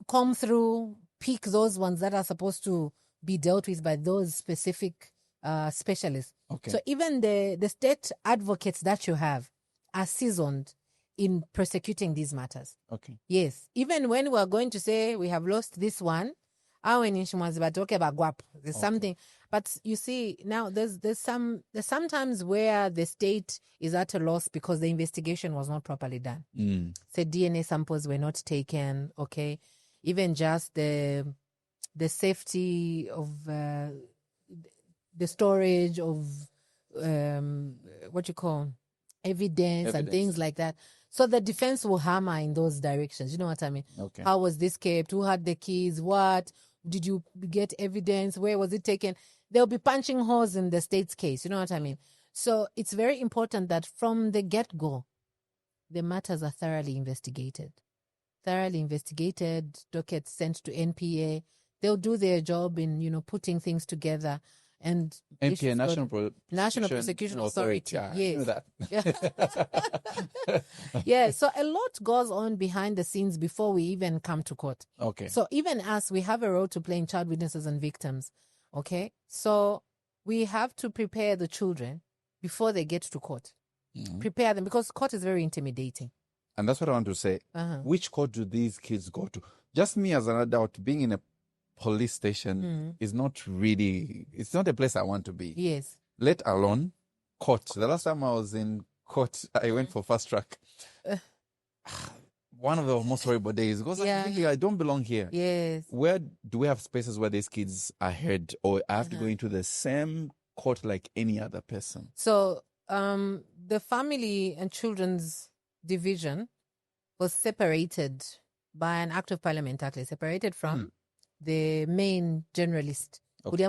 come through, pick those ones that are supposed to be dealt with by those specific specialists. Okay. So even the state advocates that you have are seasoned in prosecuting these matters. Okay. Yes. Even when we are going to say we have lost this one, there's something. But you see, now there's sometimes where the state is at a loss because the investigation was not properly done. Say DNA samples were not taken, okay. Even just the safety of the storage of evidence and things like that. So the defense will hammer in those directions. You know what I mean? Okay. How was this kept? Who had the keys? What? Did you get evidence? Where was it taken? They'll be punching holes in the state's case. You know what I mean? So it's very important that from the get-go, the matters are thoroughly investigated. Dockets sent to NPA. They'll do their job in, putting things together. And NPA, National Prosecution Authority. Yes. That. Yeah. So a lot goes on behind the scenes before we even come to court. Okay. So even us, we have a role to play in child witnesses and victims. Okay. So we have to prepare the children before they get to court. Mm-hmm. Prepare them because court is very intimidating. And that's what I want to say. Which court do these kids go to? Just me as an adult being in a police station is not really, it's not a place I want to be. Yes. Let alone court. The last time I was in court, I went for fast track. One of the most horrible days because I don't belong here. Yes. Where do we have spaces where these kids are heard, or I have to go into the same court like any other person? So the Family and Children's Division was separated by an act of parliament, actually separated from the main generalist. Okay.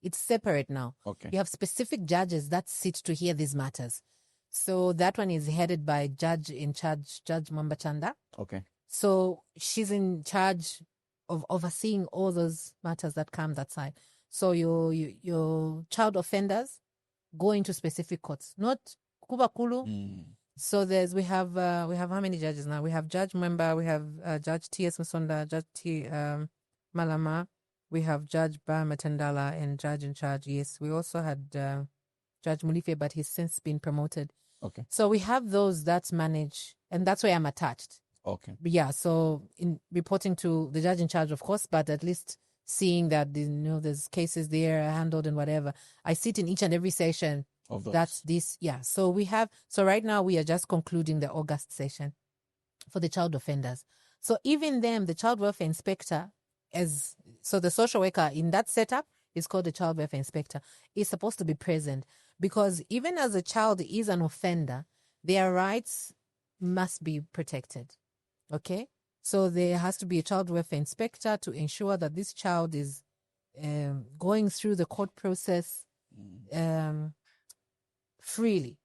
It's separate now. Okay. You have specific judges that sit to hear these matters. So that one is headed by Judge Mambachanda. Okay. So she's in charge of overseeing all those matters that come that side. So your child offenders go into specific courts, not Kubakulu. So we have how many judges now? We have Judge Member, we have Judge T.S. Musonda, Judge T. Malama, we have Judge Ba Matandala, and Judge in Charge. Yes, we also had Judge Mulife, but he's since been promoted. Okay. So we have those that manage, and that's where I'm attached. Okay. But yeah, so in reporting to the judge in charge, of course, but at least seeing that there's cases there handled and whatever. I sit in each and every session Of those. That's this. Yeah. So right now we are just concluding the August session for the child offenders. So even them, the child welfare inspector, the social worker in that setup is called the child welfare inspector, is supposed to be present, because even as a child is an offender, their rights must be protected. Okay? So there has to be a child welfare inspector to ensure that this child is going through the court process freely,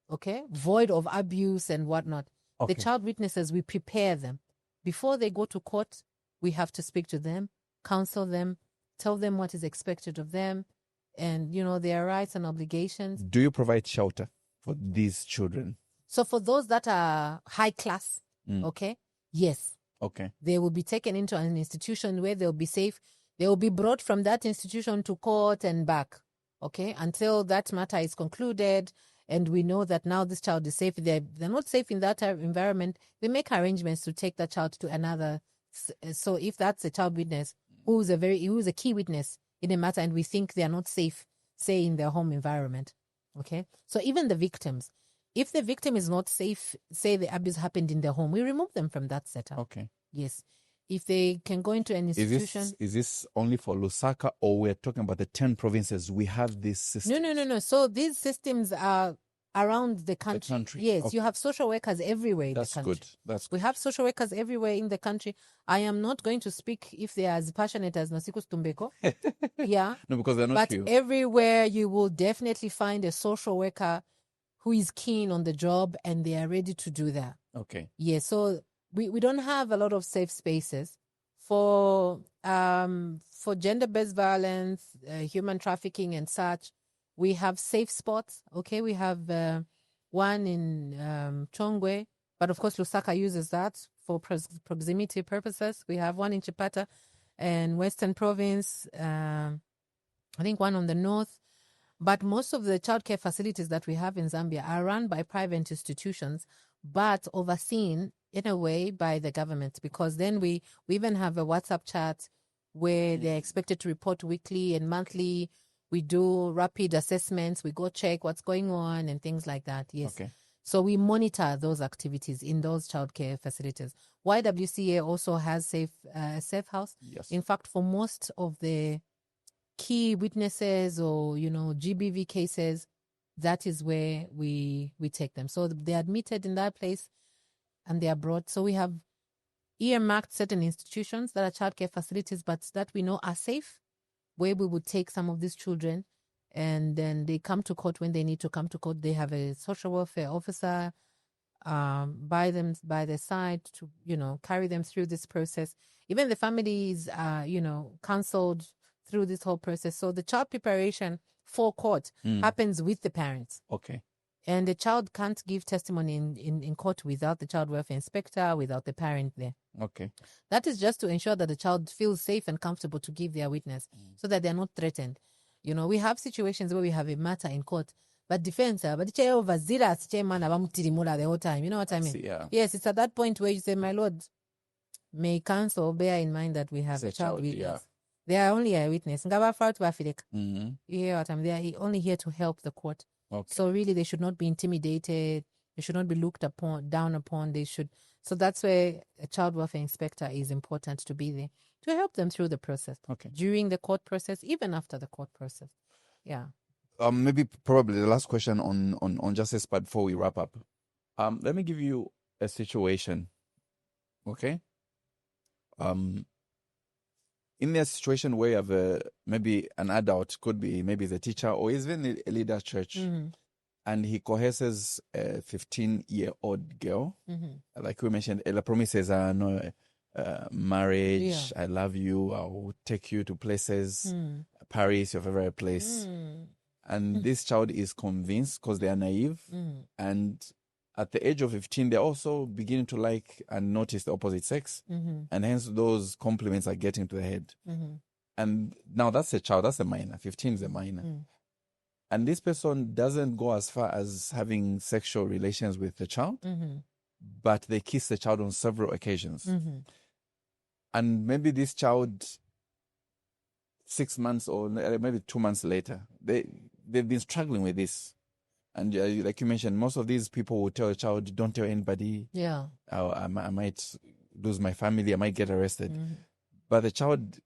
okay, void of abuse and whatnot. Okay. The child witnesses, we prepare them. Before they go to court, we have to speak to them, counsel them, tell them what is expected of them, and, their rights and obligations. Do you provide shelter for these children? So for those that are high class, okay, yes. Okay. They will be taken into an institution where they'll be safe. They will be brought from that institution to court and back, okay, until that matter is concluded and we know that now this child is safe. They're not safe in that environment. We make arrangements to take that child to another. So if that's a child witness who's a key witness in a matter and we think they're not safe, say in their home environment, okay. So even the victims, if the victim is not safe, say the abuse happened in their home, we remove them from that setup. Okay. Yes. If they can go into an institution. Is this only for Lusaka, or we're talking about the 10 provinces? We have this system. No. So these systems are around the country. Yes, okay. You have social workers everywhere in the country. That's good. We have social workers everywhere in the country. I am not going to speak if they are as passionate as Nosiku Situmbeko. Yeah. No, because they're not few. But everywhere you will definitely find a social worker who is keen on the job and they are ready to do that. Okay. Yeah, so we don't have a lot of safe spaces for gender-based violence, human trafficking and such. We have safe spots. Okay, we have one in Chongwe, but of course Lusaka uses that for proximity purposes. We have one in Chipata and Western Province. I think one on the north. But most of the childcare facilities that we have in Zambia are run by private institutions, but overseen in a way by the government, because then we even have a WhatsApp chat where they're expected to report weekly and monthly. We do rapid assessments. We go check what's going on and things like that. Yes. Okay. So we monitor those activities in those childcare facilities. YWCA also has safe house. Yes. In fact, for most of the key witnesses or GBV cases, that is where we take them. So they're admitted in that place and they are brought. So we have earmarked certain institutions that are childcare facilities, but that we know are safe, where we would take some of these children and then they come to court when they need to come to court. They have a social welfare officer by their side to carry them through this process. Even the families are counseled through this whole process. So the child preparation for court happens with the parents. Okay. And the child can't give testimony in court without the child welfare inspector, without the parent there. Okay. That is just to ensure that the child feels safe and comfortable to give their witness so that they're not threatened. We have situations where we have a matter in court, but defense, but the whole time. You know what I mean? Yeah. Yes, it's at that point where you say, my lord, may counsel bear in mind that we have a child witness. Yeah. They are only a witness. Mm-hmm. You hear what I'm there? Only here to help the court. Okay. So really, they should not be intimidated. They should not be looked down upon. They should. So that's where a child welfare inspector is important to be there to help them through the process. Okay. During the court process, even after the court process. Yeah. Maybe probably the last question on justice, but before we wrap up, let me give you a situation. Okay. In a situation where you have maybe an adult, could be maybe the teacher or even a leader church, and he coerces a 15-year-old girl, like we mentioned, the promises are marriage, I love you, I will take you to places, Paris, your favorite place. And this child is convinced because they are naive. And at the age of 15, they're also beginning to like and notice the opposite sex. And hence those compliments are getting to the head. And now that's a child, that's a minor. 15 is a minor. And this person doesn't go as far as having sexual relations with the child, but they kiss the child on several occasions. And maybe this child, 6 months or maybe 2 months later, they've been struggling with this. And like you mentioned, most of these people will tell a child, don't tell anybody. Yeah. I might lose my family. I might get arrested. But the child,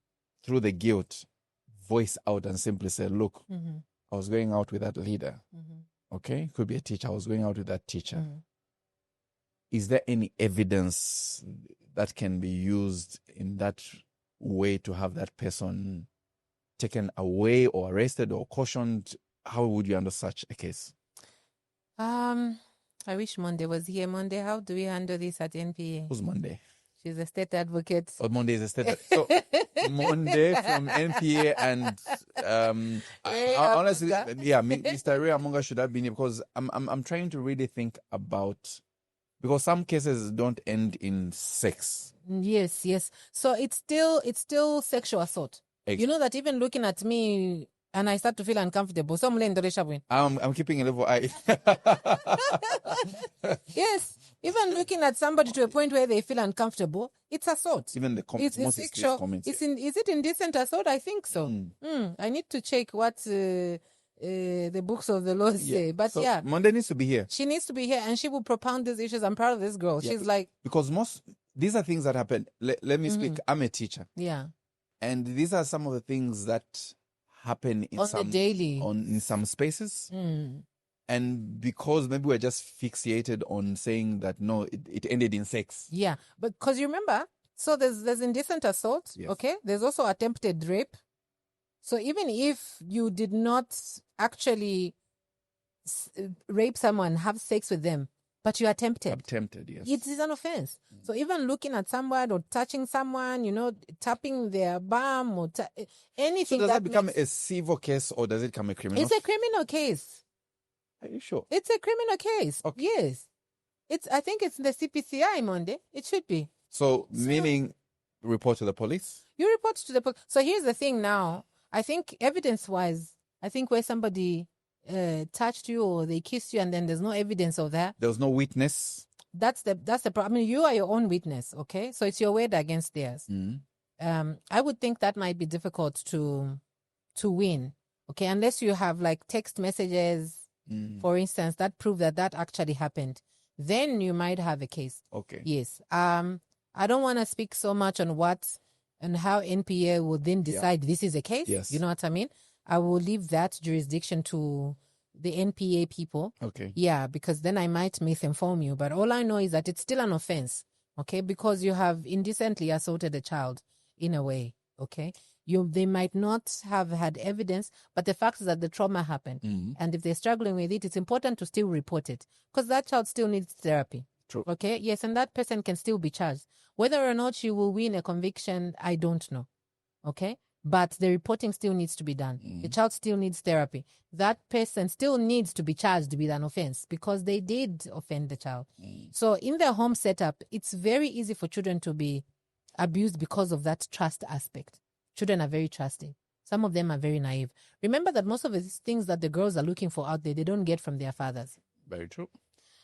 through the guilt, voice out and simply say, look, I was going out with that leader. Okay? Could be a teacher. I was going out with that teacher. Is there any evidence that can be used in that way to have that person taken away or arrested or cautioned? How would you handle such a case? I wish Monday was here. Monday, how do we handle this at NPA? Who's Monday? She's a state advocate. Oh, Monday is a state. So Monday from NPA and honestly, yeah, Mr. Ray Amunga should have been here because I'm trying to really think about, because some cases don't end in sex. Yes. So it's still sexual assault. Exactly. You know that even looking at me and I start to feel uncomfortable. So I'm keeping a level eye. Yes. Even looking at somebody to a point where they feel uncomfortable, it's assault. Even the it's sexual. Comments. Is it indecent assault? I think so. I need to check what the books of the law say. But so yeah. Monday needs to be here. She needs to be here and she will propound these issues. I'm proud of this girl. Yeah, she's like... Because these are things that happen. Let me speak. I'm a teacher. Yeah. And these are some of the things that happen in in some spaces. And because maybe we're just fixated on saying that, no, it ended in sex. Yeah, but because you remember, so there's indecent assault, okay? There's also attempted rape. So even if you did not actually rape someone, have sex with them, but you attempted. Attempted, yes. It is an offense. So even looking at someone or touching someone, tapping their bum or anything. So does that become a civil case or does it become a criminal? It's a criminal case. Are you sure? It's a criminal case. Okay. Yes. I think it's the CPCI, Monday. It should be. So meaning report to the police? You report to the police. So here's the thing now. I think evidence-wise, where somebody touched you or they kissed you and then there's no evidence of that. There was no witness? That's the problem. I mean, you are your own witness, okay? So it's your word against theirs. I would think that might be difficult to win, okay? Unless you have like text messages, for instance, that prove that actually happened. Then you might have a case. Okay. Yes. I don't want to speak so much on how NPA will then decide this is a case. Yes. You know what I mean? I will leave that jurisdiction to the NPA people. Okay. Yeah, because then I might misinform you. But all I know is that it's still an offense, okay? Because you have indecently assaulted a child in a way, okay? They might not have had evidence, but the fact is that the trauma happened. And if they're struggling with it, it's important to still report it because that child still needs therapy. True. Okay? Yes, and that person can still be charged. Whether or not you will win a conviction, I don't know. Okay? But the reporting still needs to be done. The child still needs therapy. That person still needs to be charged with an offense because they did offend the child. So in their home setup, it's very easy for children to be abused because of that trust aspect. Children are very trusting. Some of them are very naive. Remember that most of these things that the girls are looking for out there, they don't get from their fathers. Very true.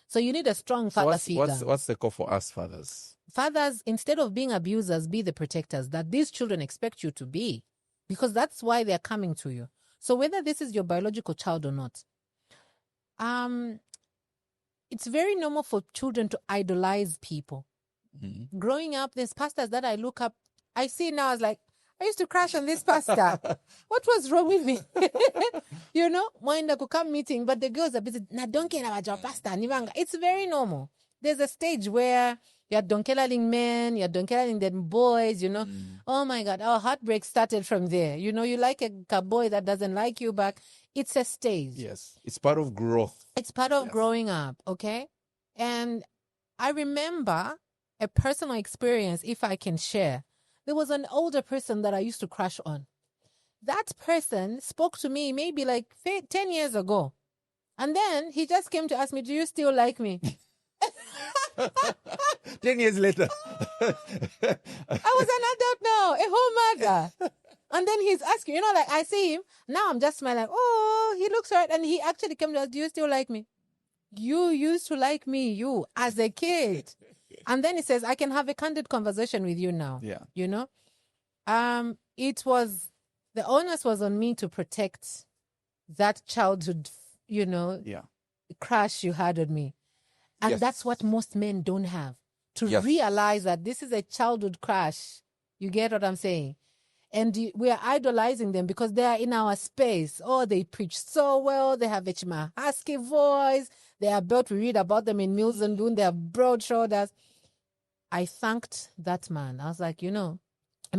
So you need a strong father figure. What's the call for us fathers? Fathers, instead of being abusers, be the protectors that these children expect you to be, because that's why they're coming to you. So whether this is your biological child or not, it's very normal for children to idolize people. Growing up, there's pastors that I look up. I see now, I was like, I used to crush on this pastor. What was wrong with me? Mwenda could come meeting, but the girls are busy. Na don't care about your pastor. It's very normal. There's a stage where you're donkelaling men, you're donkelaling them boys, Oh my God, our heartbreak started from there. You like a boy that doesn't like you back. It's a stage. Yes, it's part of growth. It's part of growing up, okay? And I remember a personal experience, if I can share. There was an older person that I used to crush on. That person spoke to me maybe like 10 years ago. And then he just came to ask me, do you still like me? 10 years later. I was an adult now, a whole mother. And then he's asking, I see him. Now I'm just smiling, oh, he looks right. And he actually came to us, do you still like me? You used to like me, you, as a kid. And then he says, I can have a candid conversation with you now. Yeah. The onus was on me to protect that childhood, Yeah. crush you had on me. And Yes. that's what most men don't have. To Yes. realize that this is a childhood crush. You get what I'm saying? And we are idolizing them because they are in our space. Oh, they preach so well. They have a husky voice. They are built. We read about them in Mills and Boone. They have broad shoulders. I thanked that man. I was like, I'm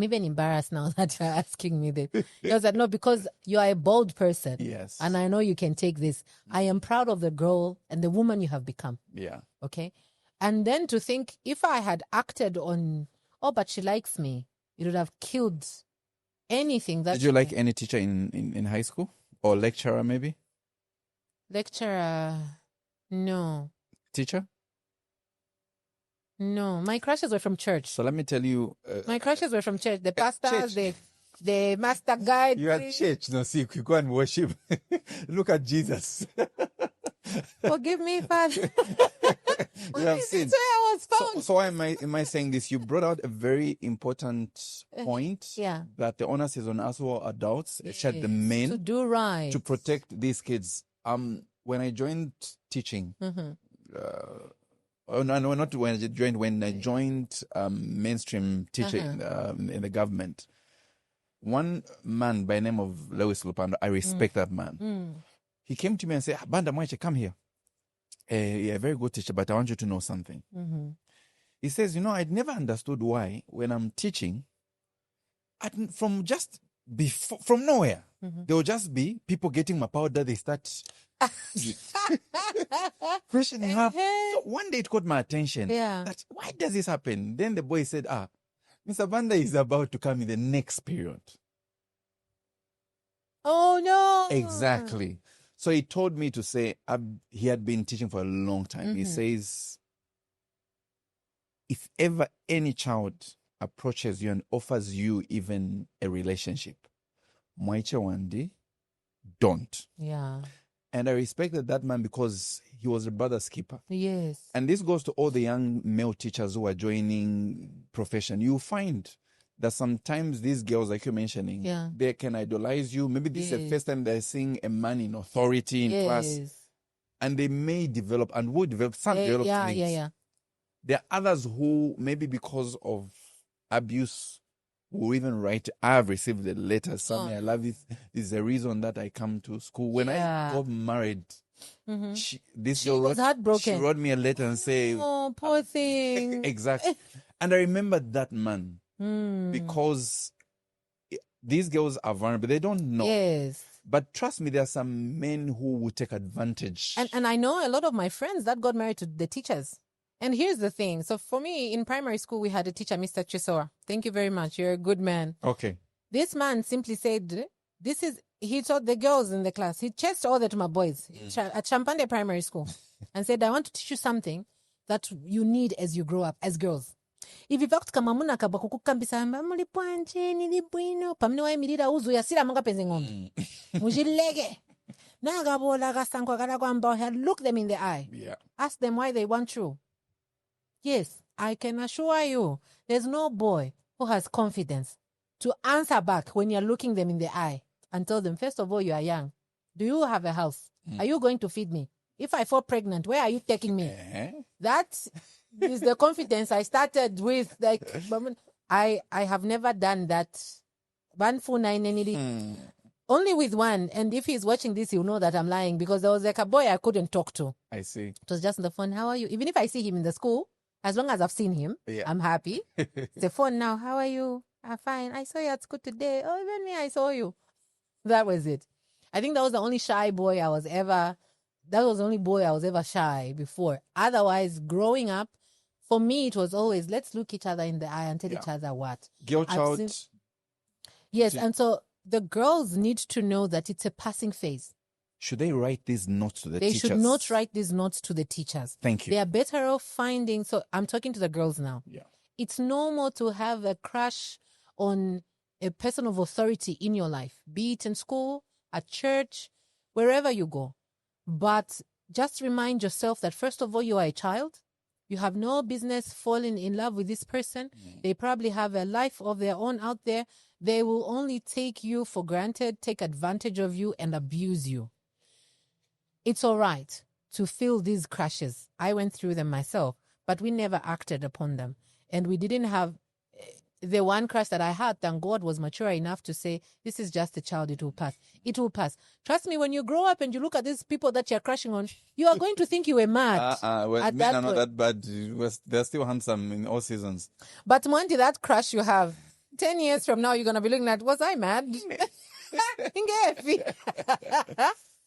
even embarrassed now that you're asking me this. He was like, no, because you are a bold person. Yes. And I know you can take this. I am proud of the girl and the woman you have become. Yeah. Okay. And then to think, if I had acted on, but she likes me, it would have killed anything that. Did you like any teacher in high school? Or lecturer maybe? Lecturer, no. Teacher? No, my crushes were from church. So let me tell you. My crushes were from church. The pastors, the master guide. You at church, Nosiku. You go and worship. Look at Jesus. Forgive me, Father. You have seen. That's where I was found. So why am I saying this? You brought out a very important point. Yeah. That the onus is on us who are adults, especially the men, to do right, to protect these kids. When I joined teaching, not when I joined. When I joined mainstream teaching in the government, one man by the name of Lewis Lupando, I respect that man. He came to me and said, "Banda Mwache, come here. You're a very good teacher, but I want you to know something." He says, I'd never understood why when I'm teaching, from nowhere, there will just be people getting my powder. They start freshening up. So one day it caught my attention. Yeah. That, why does this happen? Then the boy said, Mr. Banda is about to come in the next period. Oh, no. Exactly. So he told me to say, he had been teaching for a long time. He says, if ever any child approaches you and offers you even a relationship, Mwaiche Wandi, don't. Yeah. And I respected that man because he was a brother's keeper. Yes. And this goes to all the young male teachers who are joining profession. You find that sometimes these girls, like you're mentioning, they can idolize you. Maybe this is the first time they're seeing a man in authority in class. And they may develop and will develop some develop traits. Yeah. There are others who, maybe because of abuse, will even write, I have received a letter, Sammy, I love it. This is the reason that I come to school. When I got married, she was heartbroken. She wrote me a letter and said, "Oh, poor thing." Exactly. And I remember that man because these girls are vulnerable. They don't know. Yes. But trust me, there are some men who will take advantage. And I know a lot of my friends that got married to the teachers. And here's the thing. So for me, in primary school, we had a teacher, Mr. Chisoa. Thank you very much. You're a good man. Okay. This man simply said, he taught the girls in the class. He chased all the my boys at Champande Primary School and said, I want to teach you something that you need as you grow up as girls. If you fact kama muna kaba kukukambisa muli pwanje nilibwino pamne wa emirira uzu ya sira manga penze ngombe. Mujilege. Nagabola gasangwa kala kwamba look them in the eye. Yeah. Ask them why they want you. Yes, I can assure you, there's no boy who has confidence to answer back when you're looking them in the eye and tell them, first of all, you are young. Do you have a house? Are you going to feed me? If I fall pregnant, where are you taking me? That is the confidence I started with. Like, I have never done that. Only with one. And if he's watching this, he'll know that I'm lying because there was like a boy I couldn't talk to. I see. It was just on the phone. How are you? Even if I see him in the school, as long as I've seen him, I'm happy. The phone now. How are you? I'm fine. I saw you at school today. Oh, even me, I saw you. That was it. I think that was the only boy I was ever shy before. Otherwise, growing up, for me, it was always, let's look each other in the eye and tell each other what. Girl child. Yes, and so the girls need to know that it's a passing phase. Should they write these notes to the teachers? They should not write these notes to the teachers. Thank you. They are better off finding, so I'm talking to the girls now. Yeah. It's normal to have a crush on a person of authority in your life, be it in school, at church, wherever you go. But just remind yourself that, first of all, you are a child. You have no business falling in love with this person. They probably have a life of their own out there. They will only take you for granted, take advantage of you, and abuse you. It's all right to feel these crushes. I went through them myself, but we never acted upon them. And we didn't have the one crush that I had, thank God, was mature enough to say, this is just a child, it will pass. It will pass. Trust me, when you grow up and you look at these people that you're crushing on, you are going to think you were mad. Well, men are not that bad. They're still handsome in all seasons. But Monty, that crush you have, 10 years from now, you're going to be looking at, was I mad?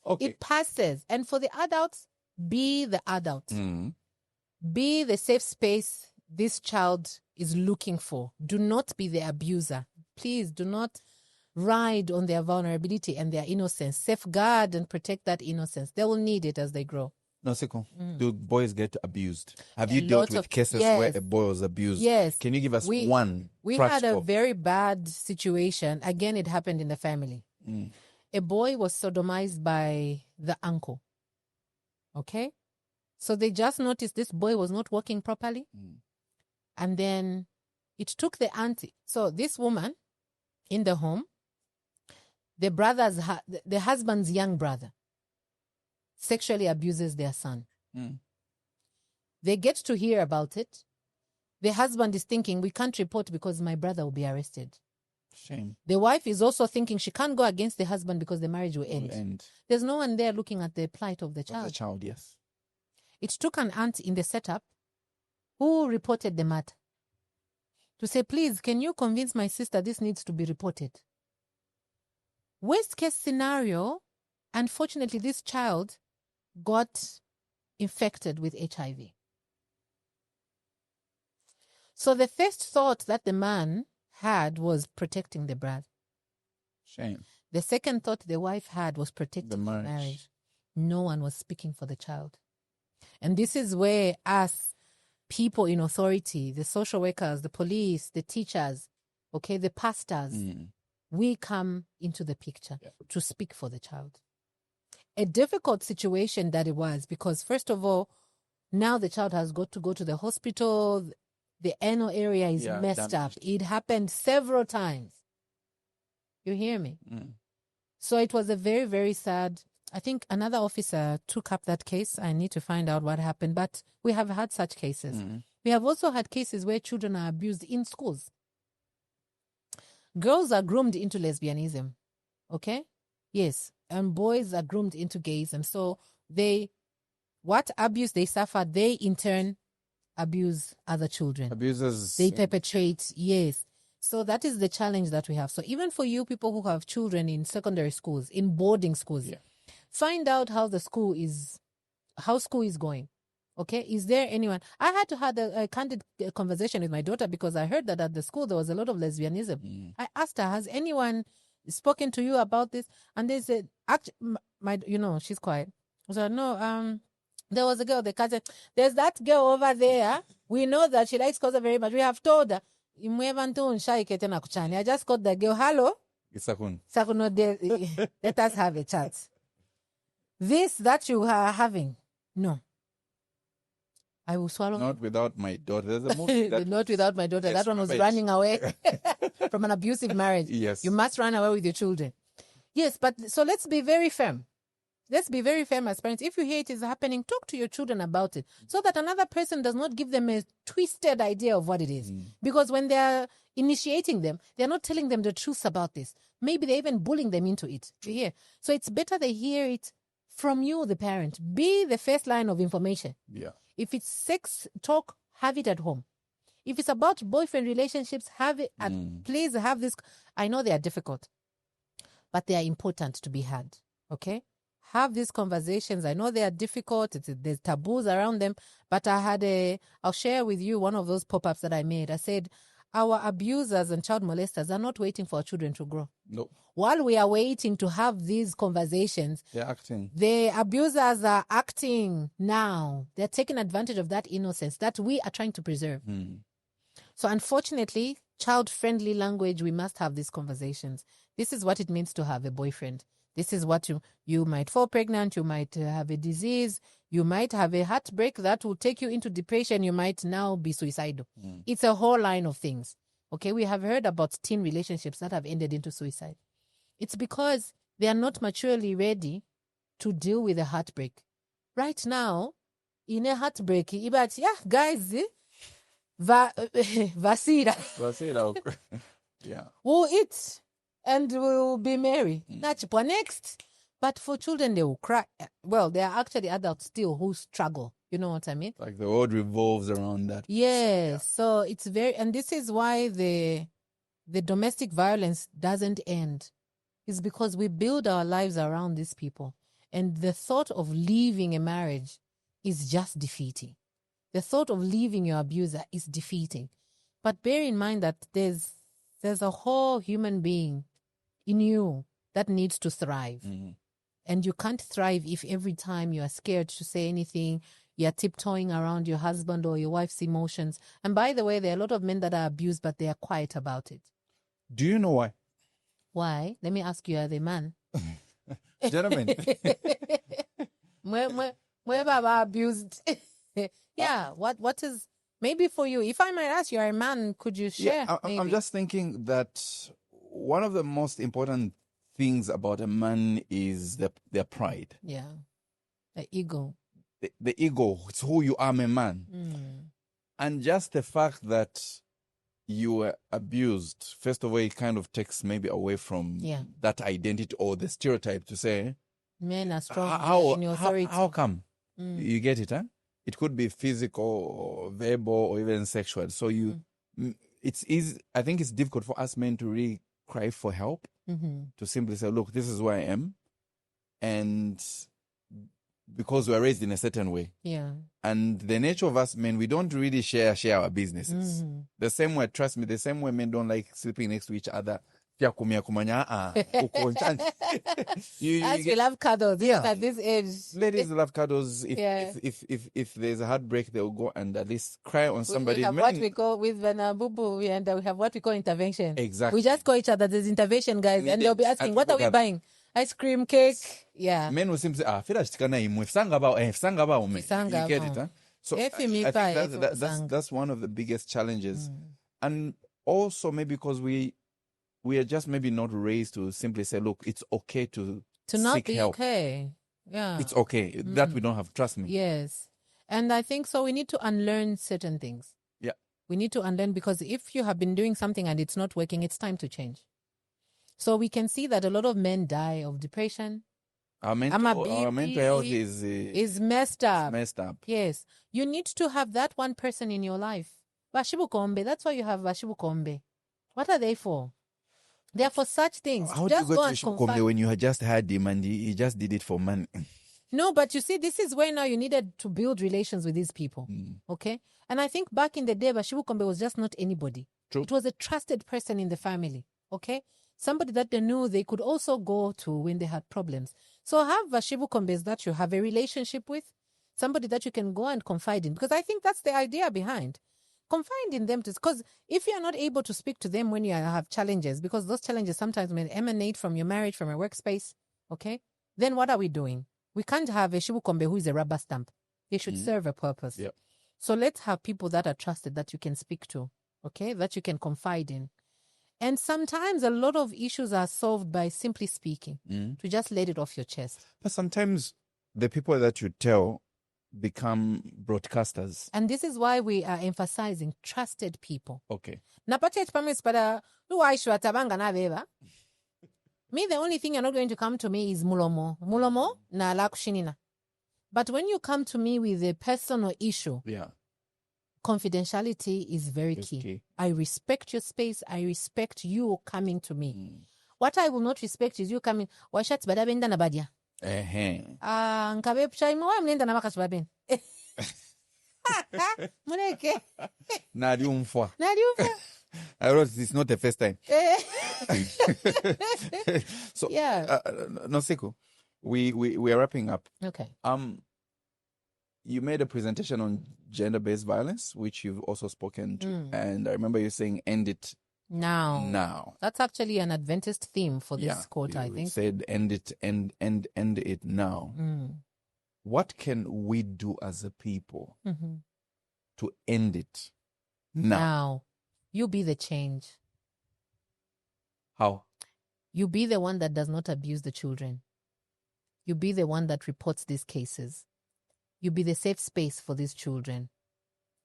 Okay. It passes. And for the adults, be the adult. Be the safe space this child is looking for. Do not be the abuser. Please do not ride on their vulnerability and their innocence. Safeguard and protect that innocence. They will need it as they grow. Nosiku, do boys get abused? Have you dealt with cases where a boy was abused? Yes. Can you give us one? We had a very bad situation. Again, it happened in the family. A boy was sodomized by the uncle. Okay? So they just noticed this boy was not walking properly. And then it took the auntie. So this woman in the home, the husband's young brother sexually abuses their son. They get to hear about it. The husband is thinking, we can't report because my brother will be arrested. Shame. The wife is also thinking she can't go against the husband because the marriage will end. There's no one there looking at the plight of the child. The child, yes. It took an aunt in the setup who reported the matter to say, please, can you convince my sister this needs to be reported? Worst case scenario, unfortunately, this child got infected with HIV. So the first thought that the man had was protecting the brother. Shame. The second thought the wife had was protecting the marriage. No one was speaking for the child. And this is where us, people in authority, the social workers, the police, the teachers, okay, the pastors, we come into the picture to speak for the child. A difficult situation that it was because, first of all, now the child has got to go to the hospital. The anal area is messed up. It happened several times. You hear me? So it was a very, very sad. I think another officer took up that case. I need to find out what happened. But we have had such cases. We have also had cases where children are abused in schools. Girls are groomed into lesbianism. Okay? Yes. And boys are groomed into gayism. So what abuse they suffer, they in turn abuse other children. Abusers. They perpetrate, yes. So that is the challenge that we have. So even for you people who have children in secondary schools, in boarding schools, find out how school is going. Okay? Is there anyone? I had to have a candid conversation with my daughter because I heard that at the school there was a lot of lesbianism. I asked her, has anyone spoken to you about this? And they said, she's quiet. I said, no, there was a girl, the cousin. There's that girl over there. We know that she likes Koza very much. We have told her. I just called the girl. Hello? Sakun, let us have a chat. This that you are having, no. I will swallow. Not without my daughter. There's a movie Not without my daughter. That one was running away from an abusive marriage. Yes. You must run away with your children. Yes, but so let's be very firm. Let's be very firm as parents. If you hear it is happening, talk to your children about it so that another person does not give them a twisted idea of what it is. Because when they're initiating them, they're not telling them the truth about this. Maybe they're even bullying them into it. You hear? So it's better they hear it from you, the parent. Be the first line of information. Yeah. If it's sex talk, have it at home. If it's about boyfriend relationships, have it. Please have this. I know they are difficult, but they are important to be had. Okay? Have these conversations. I know they are difficult. There's taboos around them, but I'll share with you one of those pop-ups that I made. I said, our abusers and child molesters are not waiting for our children to grow. No. While we are waiting to have these conversations, they're acting. The abusers are acting now. They're taking advantage of that innocence that we are trying to preserve. So unfortunately, child-friendly language, we must have these conversations. This is what it means to have a boyfriend. This is what you might fall pregnant, you might have a disease, you might have a heartbreak that will take you into depression, you might now be suicidal. It's a whole line of things. Okay, we have heard about teen relationships that have ended into suicide. It's because they are not maturely ready to deal with a heartbreak. right now, in a heartbreak, but yeah, guys, vasira. Yeah. We'll eat and we'll be merry. That's next. But for children, they will cry. Well, there are actually adults still who struggle. You know what I mean? Like the world revolves around that. Yes. So it's and this is why the domestic violence doesn't end. It's because we build our lives around these people. And the thought of leaving a marriage is just defeating. The thought of leaving your abuser is defeating. But bear in mind that there's a whole human being in you that needs to thrive. Mm-hmm. And you can't thrive if every time you are scared to say anything, you're tiptoeing around your husband or your wife's emotions. And by the way, there are a lot of men that are abused, but they are quiet about it. Do you know why? Why? Let me ask you, are they man? Gentlemen. Where baba abused? Yeah, what is, maybe for you, if I might ask, you are a man, could you share? Yeah, I'm just thinking that one of the most important things about a man is their pride. Yeah, the ego. The ego, it's who you are, a man. And just the fact that you were abused, first of all, it kind of takes maybe away from that identity or the stereotype to say, men are strong in authority. How come? You get it, huh? It could be physical or verbal or even sexual. So it's easy. I think it's difficult for us men to really cry for help, to simply say, look, this is where I am. And because we're raised in a certain way. Yeah. And the nature of us men, we don't really share our businesses. The same way, trust me, the same way men don't like sleeping next to each other. We love cuddles. Yeah. At this age. Ladies love cuddles. If there's a heartbreak, they'll go and at least cry on somebody. We have what we call with Bubu, and we have what we call intervention. Exactly. We just call each other, there's intervention, guys. And they'll be asking, what are we buying? Ice cream, cake. Yeah. Men will simply say, fila chitikana imwe. Fsanga ume. You get it, huh? So I think that's one of the biggest challenges. And also maybe because we are just maybe not raised to simply say, look, it's okay to not seek be help. Okay. Yeah. It's okay. That we don't have, trust me. Yes. And I think so we need to unlearn certain things. Yeah. We need to unlearn, because if you have been doing something and it's not working, it's time to change. So we can see that a lot of men die of depression. Our mental health is messed up. Messed up. Yes. You need to have that one person in your life. Vashibukombe. That's why you have Vashibukombe. What are they for? They are for such things. How do you go to Vashibukombe when you had just had him and he just did it for money? No, but you see, this is where now you needed to build relations with these people. Okay? And I think back in the day, Vashibukombe was just not anybody. True. It was a trusted person in the family. Okay? Somebody that they knew they could also go to when they had problems. So have Vashibukombes that you have a relationship with, somebody that you can go and confide in. Because I think that's the idea behind. Confide in them, because if you're not able to speak to them when you have challenges, because those challenges sometimes may emanate from your marriage, from your workspace, okay, then what are we doing? We can't have a Shibukombe who is a rubber stamp. They should serve a purpose. Yep. So let's have people that are trusted, that you can speak to, okay, that you can confide in. And sometimes a lot of issues are solved by simply speaking, to just let it off your chest. But sometimes the people that you tell become broadcasters. And this is why we are emphasizing trusted people. Okay. Me, the only thing you're not going to come to me is mulomo. Mulomo na la kushinina. But when you come to me with a personal issue, confidentiality is very key. I respect your space. I respect you coming to me. What I will not respect is you coming. Washat badabenda na badia. Nkabe pchaimo wa mnenda na makashi baben. Muneke. Nadiumfwa. I wrote it's not the first time. So Nosiku, we are wrapping up. Okay. You made a presentation on gender-based violence, which you've also spoken to, and I remember you saying end it now. That's actually an Adventist theme for this quote, I think. Said end it now. What can we do as a people to end it now? You be the change. How? You be the one that does not abuse the children. You be the one that reports these cases. You be the safe space for these children.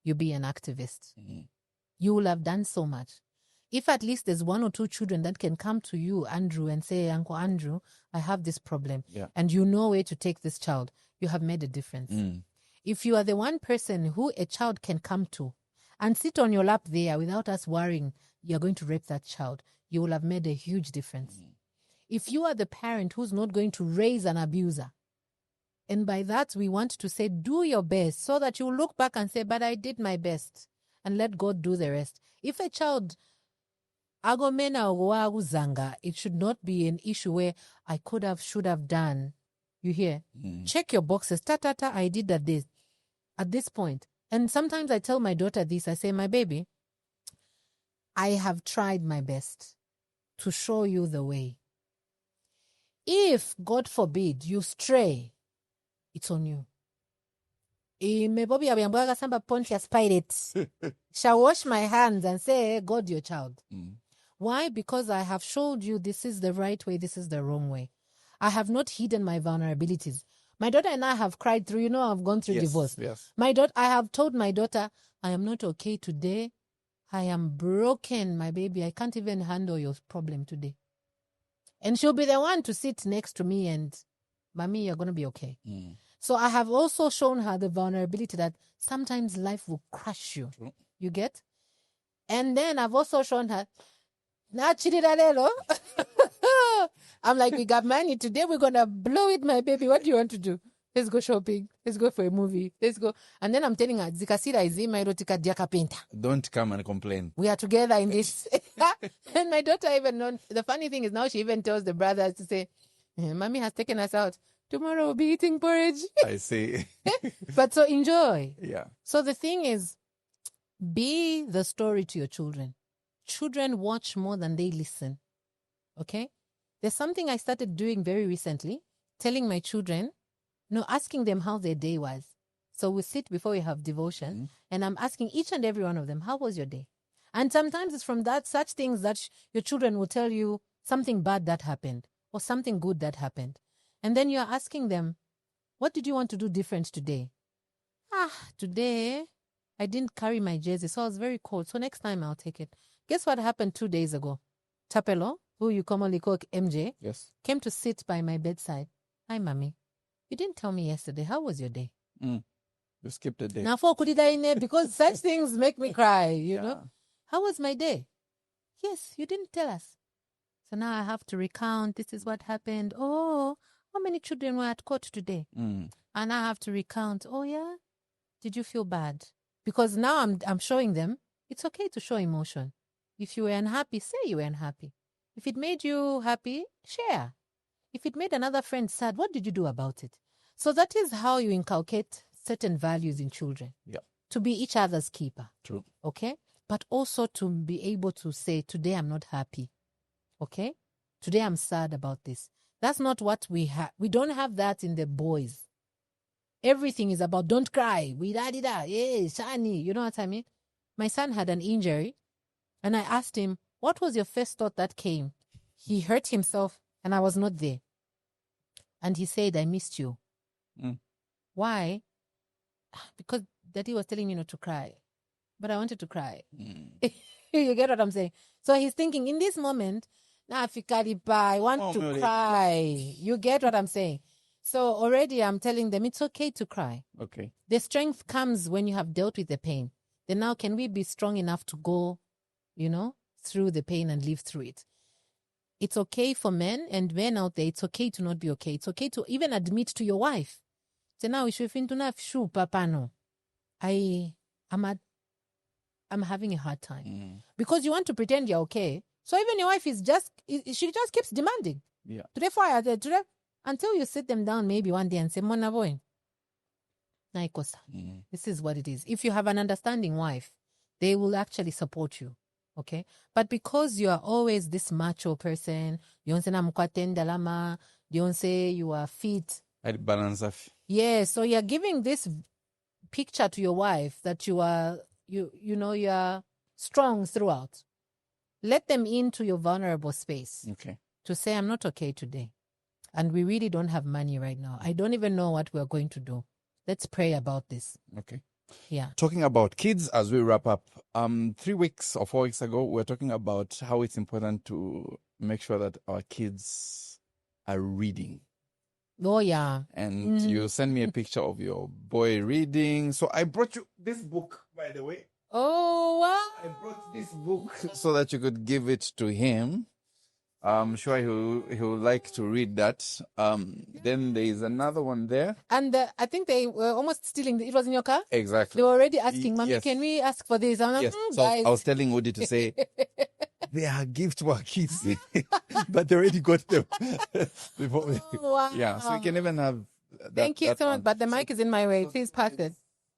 You be an activist. Mm. You will have done so much. If at least there's 1 or 2 children that can come to you, Andrew, and say, Uncle Andrew, I have this problem. Yeah. And you know where to take this child. You have made a difference. Mm. If you are the one person who a child can come to and sit on your lap there without us worrying you're going to rape that child, you will have made a huge difference. Mm. If you are the parent who's not going to raise an abuser, and by that we want to say, do your best, so that you look back and say, but I did my best, and let God do the rest. If a child agomena zanga, it should not be an issue where I could have, should have done. You hear? Mm. Check your boxes. I did that this. At this point. And sometimes I tell my daughter this. I say, my baby, I have tried my best to show you the way. If, God forbid, you stray, it's on you. Pontius Pilate shall wash my hands and say, God, your child. Mm. Why? Because I have showed you this is the right way, this is the wrong way. I have not hidden my vulnerabilities. My daughter and I have cried through, I've gone through divorce. Yes. I have told my daughter, I am not okay today. I am broken, my baby. I can't even handle your problem today. And she'll be the one to sit next to me and, Mommy, you're going to be okay. Mm. So I have also shown her the vulnerability that sometimes life will crush you. True. You get? And then I've also shown her, I'm like, we got money. Today we're going to blow it, my baby. What do you want to do? Let's go shopping. Let's go for a movie. Let's go. And then I'm telling her, Zikasira is my erotica diaka painter. Don't come and complain. We are together in this. And my daughter even known. The funny thing is now she even tells the brothers to say, Mommy has taken us out. Tomorrow we'll be eating porridge. I see. But so enjoy. Yeah. So the thing is, be the story to your children. Children watch more than they listen. Okay? There's something I started doing very recently, telling my children, asking them how their day was. So we sit before we have devotion, and I'm asking each and every one of them, how was your day? And sometimes it's from such things that your children will tell you something bad that happened or something good that happened. And then you're asking them, what did you want to do different today? Today I didn't carry my jersey, so I was very cold. So next time I'll take it. Guess what happened 2 days ago? Tapelo, who you commonly call MJ, came to sit by my bedside. Hi, Mommy. You didn't tell me yesterday. How was your day? You skipped a day. Now, because such things make me cry, you know. How was my day? Yes, you didn't tell us. So now I have to recount. This is what happened. Oh, how many children were at court today? And I have to recount. Oh, yeah? Did you feel bad? Because now I'm showing them it's okay to show emotion. If you were unhappy, say you were unhappy. If it made you happy, share. If it made another friend sad, what did you do about it? So that is how you inculcate certain values in children. Yeah. To be each other's keeper. True. Okay? But also to be able to say, today I'm not happy. Okay? Today I'm sad about this. That's not what we have. We don't have that in the boys. Everything is about don't cry. We da-di-da. Yeah, shani. You know what I mean? My son had an injury, and I asked him, what was your first thought that came? He hurt himself, and I was not there. And he said, I missed you. Why? Because Daddy was telling me not to cry. But I wanted to cry. You get what I'm saying? So he's thinking, in this moment, I want to cry. You get what I'm saying? So already I'm telling them it's okay to cry. Okay. The strength comes when you have dealt with the pain. Then now can we be strong enough to go, through the pain and live through it? It's okay for men and men out there. It's okay to not be okay. It's okay to even admit to your wife. Say now, papa no. I'm having a hard time. Because you want to pretend you're okay. So even your wife she just keeps demanding. Yeah. Today, until you sit them down maybe one day and say, Mona boy, Naikosa, this is what it is. If you have an understanding wife, they will actually support you. Okay? But because you are always this macho person, you don't say dalama, you don't say you are fit. Yeah, so you're giving this picture to your wife that you are you are strong throughout. Let them into your vulnerable space. Okay. To say, I'm not okay today. And we really don't have money right now. I don't even know what we're going to do. Let's pray about this. Okay. Yeah. Talking about kids as we wrap up, 3 weeks or 4 weeks ago, we were talking about how it's important to make sure that our kids are reading. Oh, yeah. And you sent me a picture of your boy reading. So I brought you this book, by the way. Oh, wow. I brought this book so that you could give it to him. I'm sure he'll like to read that. Then there is another one there. And I think they were almost stealing. It was in your car? Exactly. They were already asking, Mommy, Yes. can we ask for this? I'm like, Yes. So guys. I was telling Woody to say, they are gifts to our kids. But they already got them. Before Wow. Yeah, so you can even have that. Thank you that so much. one. But the mic is in my way. Please pass it.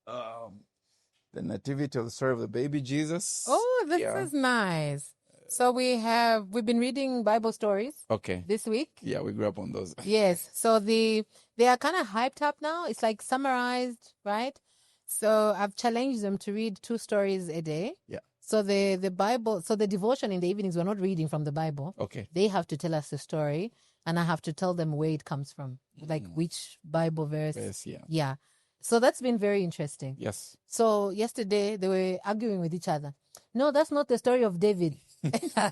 The nativity of the story of the baby Jesus. Oh, this Yeah. is nice. So we've been reading Bible stories Okay. this week. Yeah, we grew up on those. Yes. So they are kind of hyped up now. It's like summarized, right? So I've challenged them to read 2 stories a day. Yeah. So the Bible, so the devotion in the evenings, we're not reading from the Bible. Okay. They have to tell us the story, and I have to tell them where it comes from, like which Bible verse. Yes, yeah. Yeah. So that's been very interesting. Yes. So yesterday they were arguing with each other. No, that's not the story of David.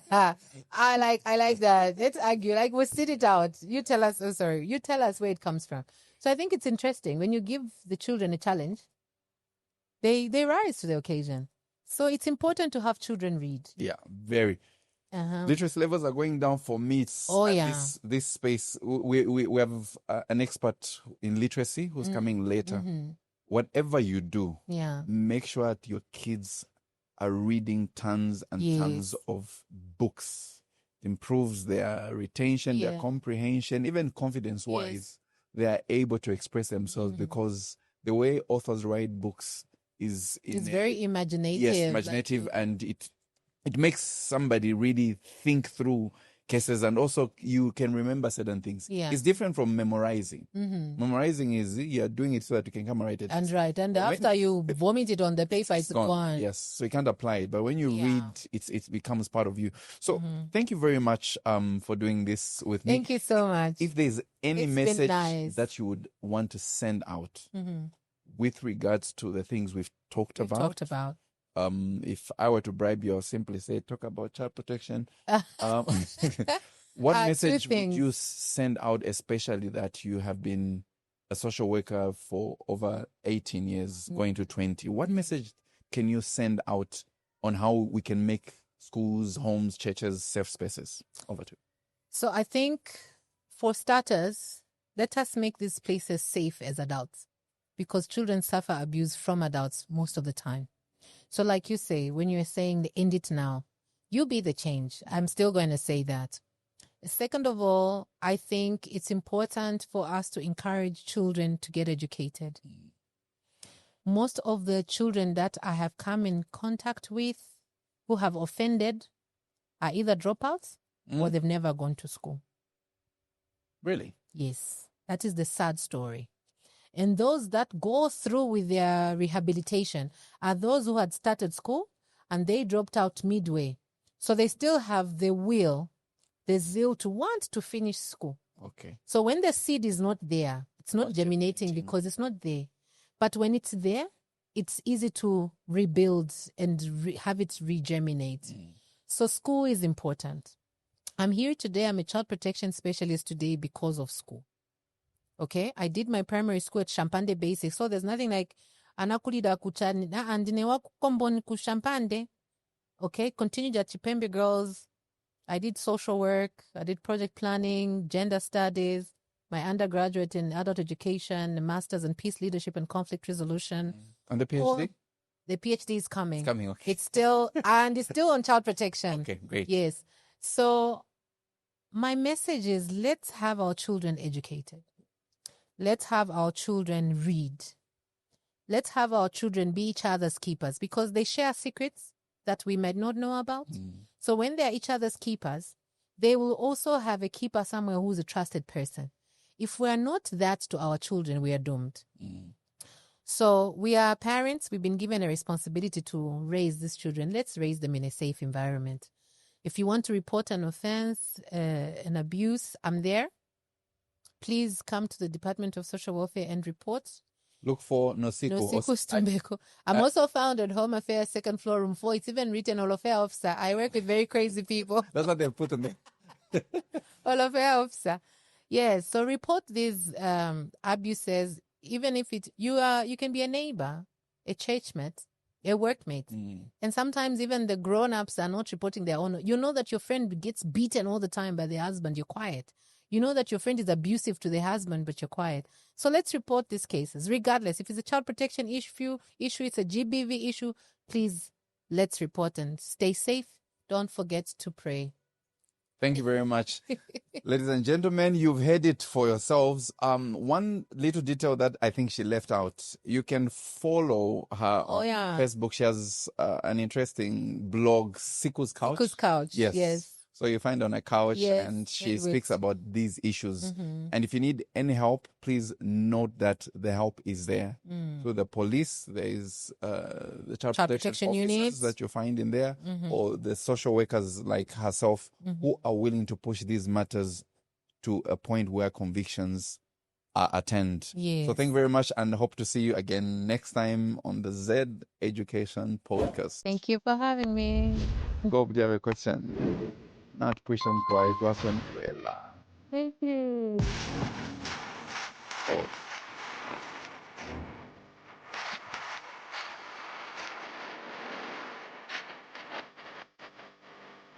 I like that. Let's argue. Like, we'll sit it out. You tell us. Oh, sorry. You tell us where it comes from. So I think it's interesting when you give the children a challenge. They rise to the occasion. So it's important to have children read. Yeah, very. Literacy levels are going down for me. This space. We have an expert in literacy who's coming later. Whatever you do, make sure that your kids are reading tons and tons of books. It improves their retention, their comprehension, even confidence-wise. They are able to express themselves because the way authors write books is very imaginative. Yes, imaginative, and it makes somebody really think through cases, and also you can remember certain things. Yeah. It's different from memorizing. Memorizing is you're doing it so that you can come and write it. And after you vomit it on the paper, it's gone. Yes, so you can't apply it. But when you read, it becomes part of you. So thank you very much for doing this with me. Thank you so much. If there's any message that you would want to send out with regards to the things we've talked about. If I were to bribe you, I'll simply say, talk about child protection. What message would you send out, especially that you have been a social worker for over 18 years, going to 20? What message can you send out on how we can make schools, homes, churches safe spaces? Over to you. So I think, for starters, let us make these places safe as adults, because children suffer abuse from adults most of the time. So like you say, when you're saying end it now, you be the change. I'm still going to say that. Second of all, I think it's important for us to encourage children to get educated. Most of the children that I have come in contact with who have offended are either dropouts or they've never gone to school. Really? Yes. That is the sad story. And those that go through with their rehabilitation are those who had started school and they dropped out midway. So they still have the will, the zeal to want to finish school. Okay. So when the seed is not there, it's not germinating because it's not there. But when it's there, it's easy to rebuild and have it regerminate. So school is important. I'm here today. I'm a child protection specialist today because of school. Okay, I did my primary school at Champande Basic, so there's nothing like anakulida kuchani na andinewa kukomboni ku Champande. Okay, continued at Chipembe Girls. I did social work, I did project planning, gender studies, my undergraduate in adult education, a master's in peace leadership and conflict resolution. And the PhD? The PhD is coming. It's coming, okay. It's still on child protection. Okay, great. Yes. So my message is, let's have our children educated. Let's have our children read. Let's have our children be each other's keepers, because they share secrets that we might not know about. So when they are each other's keepers, they will also have a keeper somewhere who's a trusted person. If we are not that to our children, we are doomed. So we are parents. We've been given a responsibility to raise these children. Let's raise them in a safe environment. If you want to report an offense, an abuse, I'm there. Please come to the Department of Social Welfare and report. Look for Nosiku. Nosiku Situmbeko. I'm also found at Home Affairs, second floor, room 4. It's even written All Affair Officer. I work with very crazy people. That's what they put in there. All Affair Officer. Yes. So report these abuses, even if you can be a neighbor, a churchmate, a workmate. And sometimes even the grown-ups are not reporting their own. You know that your friend gets beaten all the time by the husband, you're quiet. You know that your friend is abusive to the husband, but you're quiet. So let's report these cases, regardless. If it's a child protection issue, it's a GBV issue, please, let's report and stay safe. Don't forget to pray. Thank you very much. Ladies and gentlemen, you've heard it for yourselves. One little detail that I think she left out. You can follow her on Facebook. She has an interesting blog, Siku's Couch. Siku's Couch, yes. So you find on a couch and she speaks about these issues. And if you need any help, please note that the help is there. So the police, there is the child protection units that you find in there, or the social workers like herself who are willing to push these matters to a point where convictions are attained. So thank you very much, and hope to see you again next time on the Z Education Podcast. Thank you for having me. Go, do you have a question? Not push on twice, was when Thank you. oh.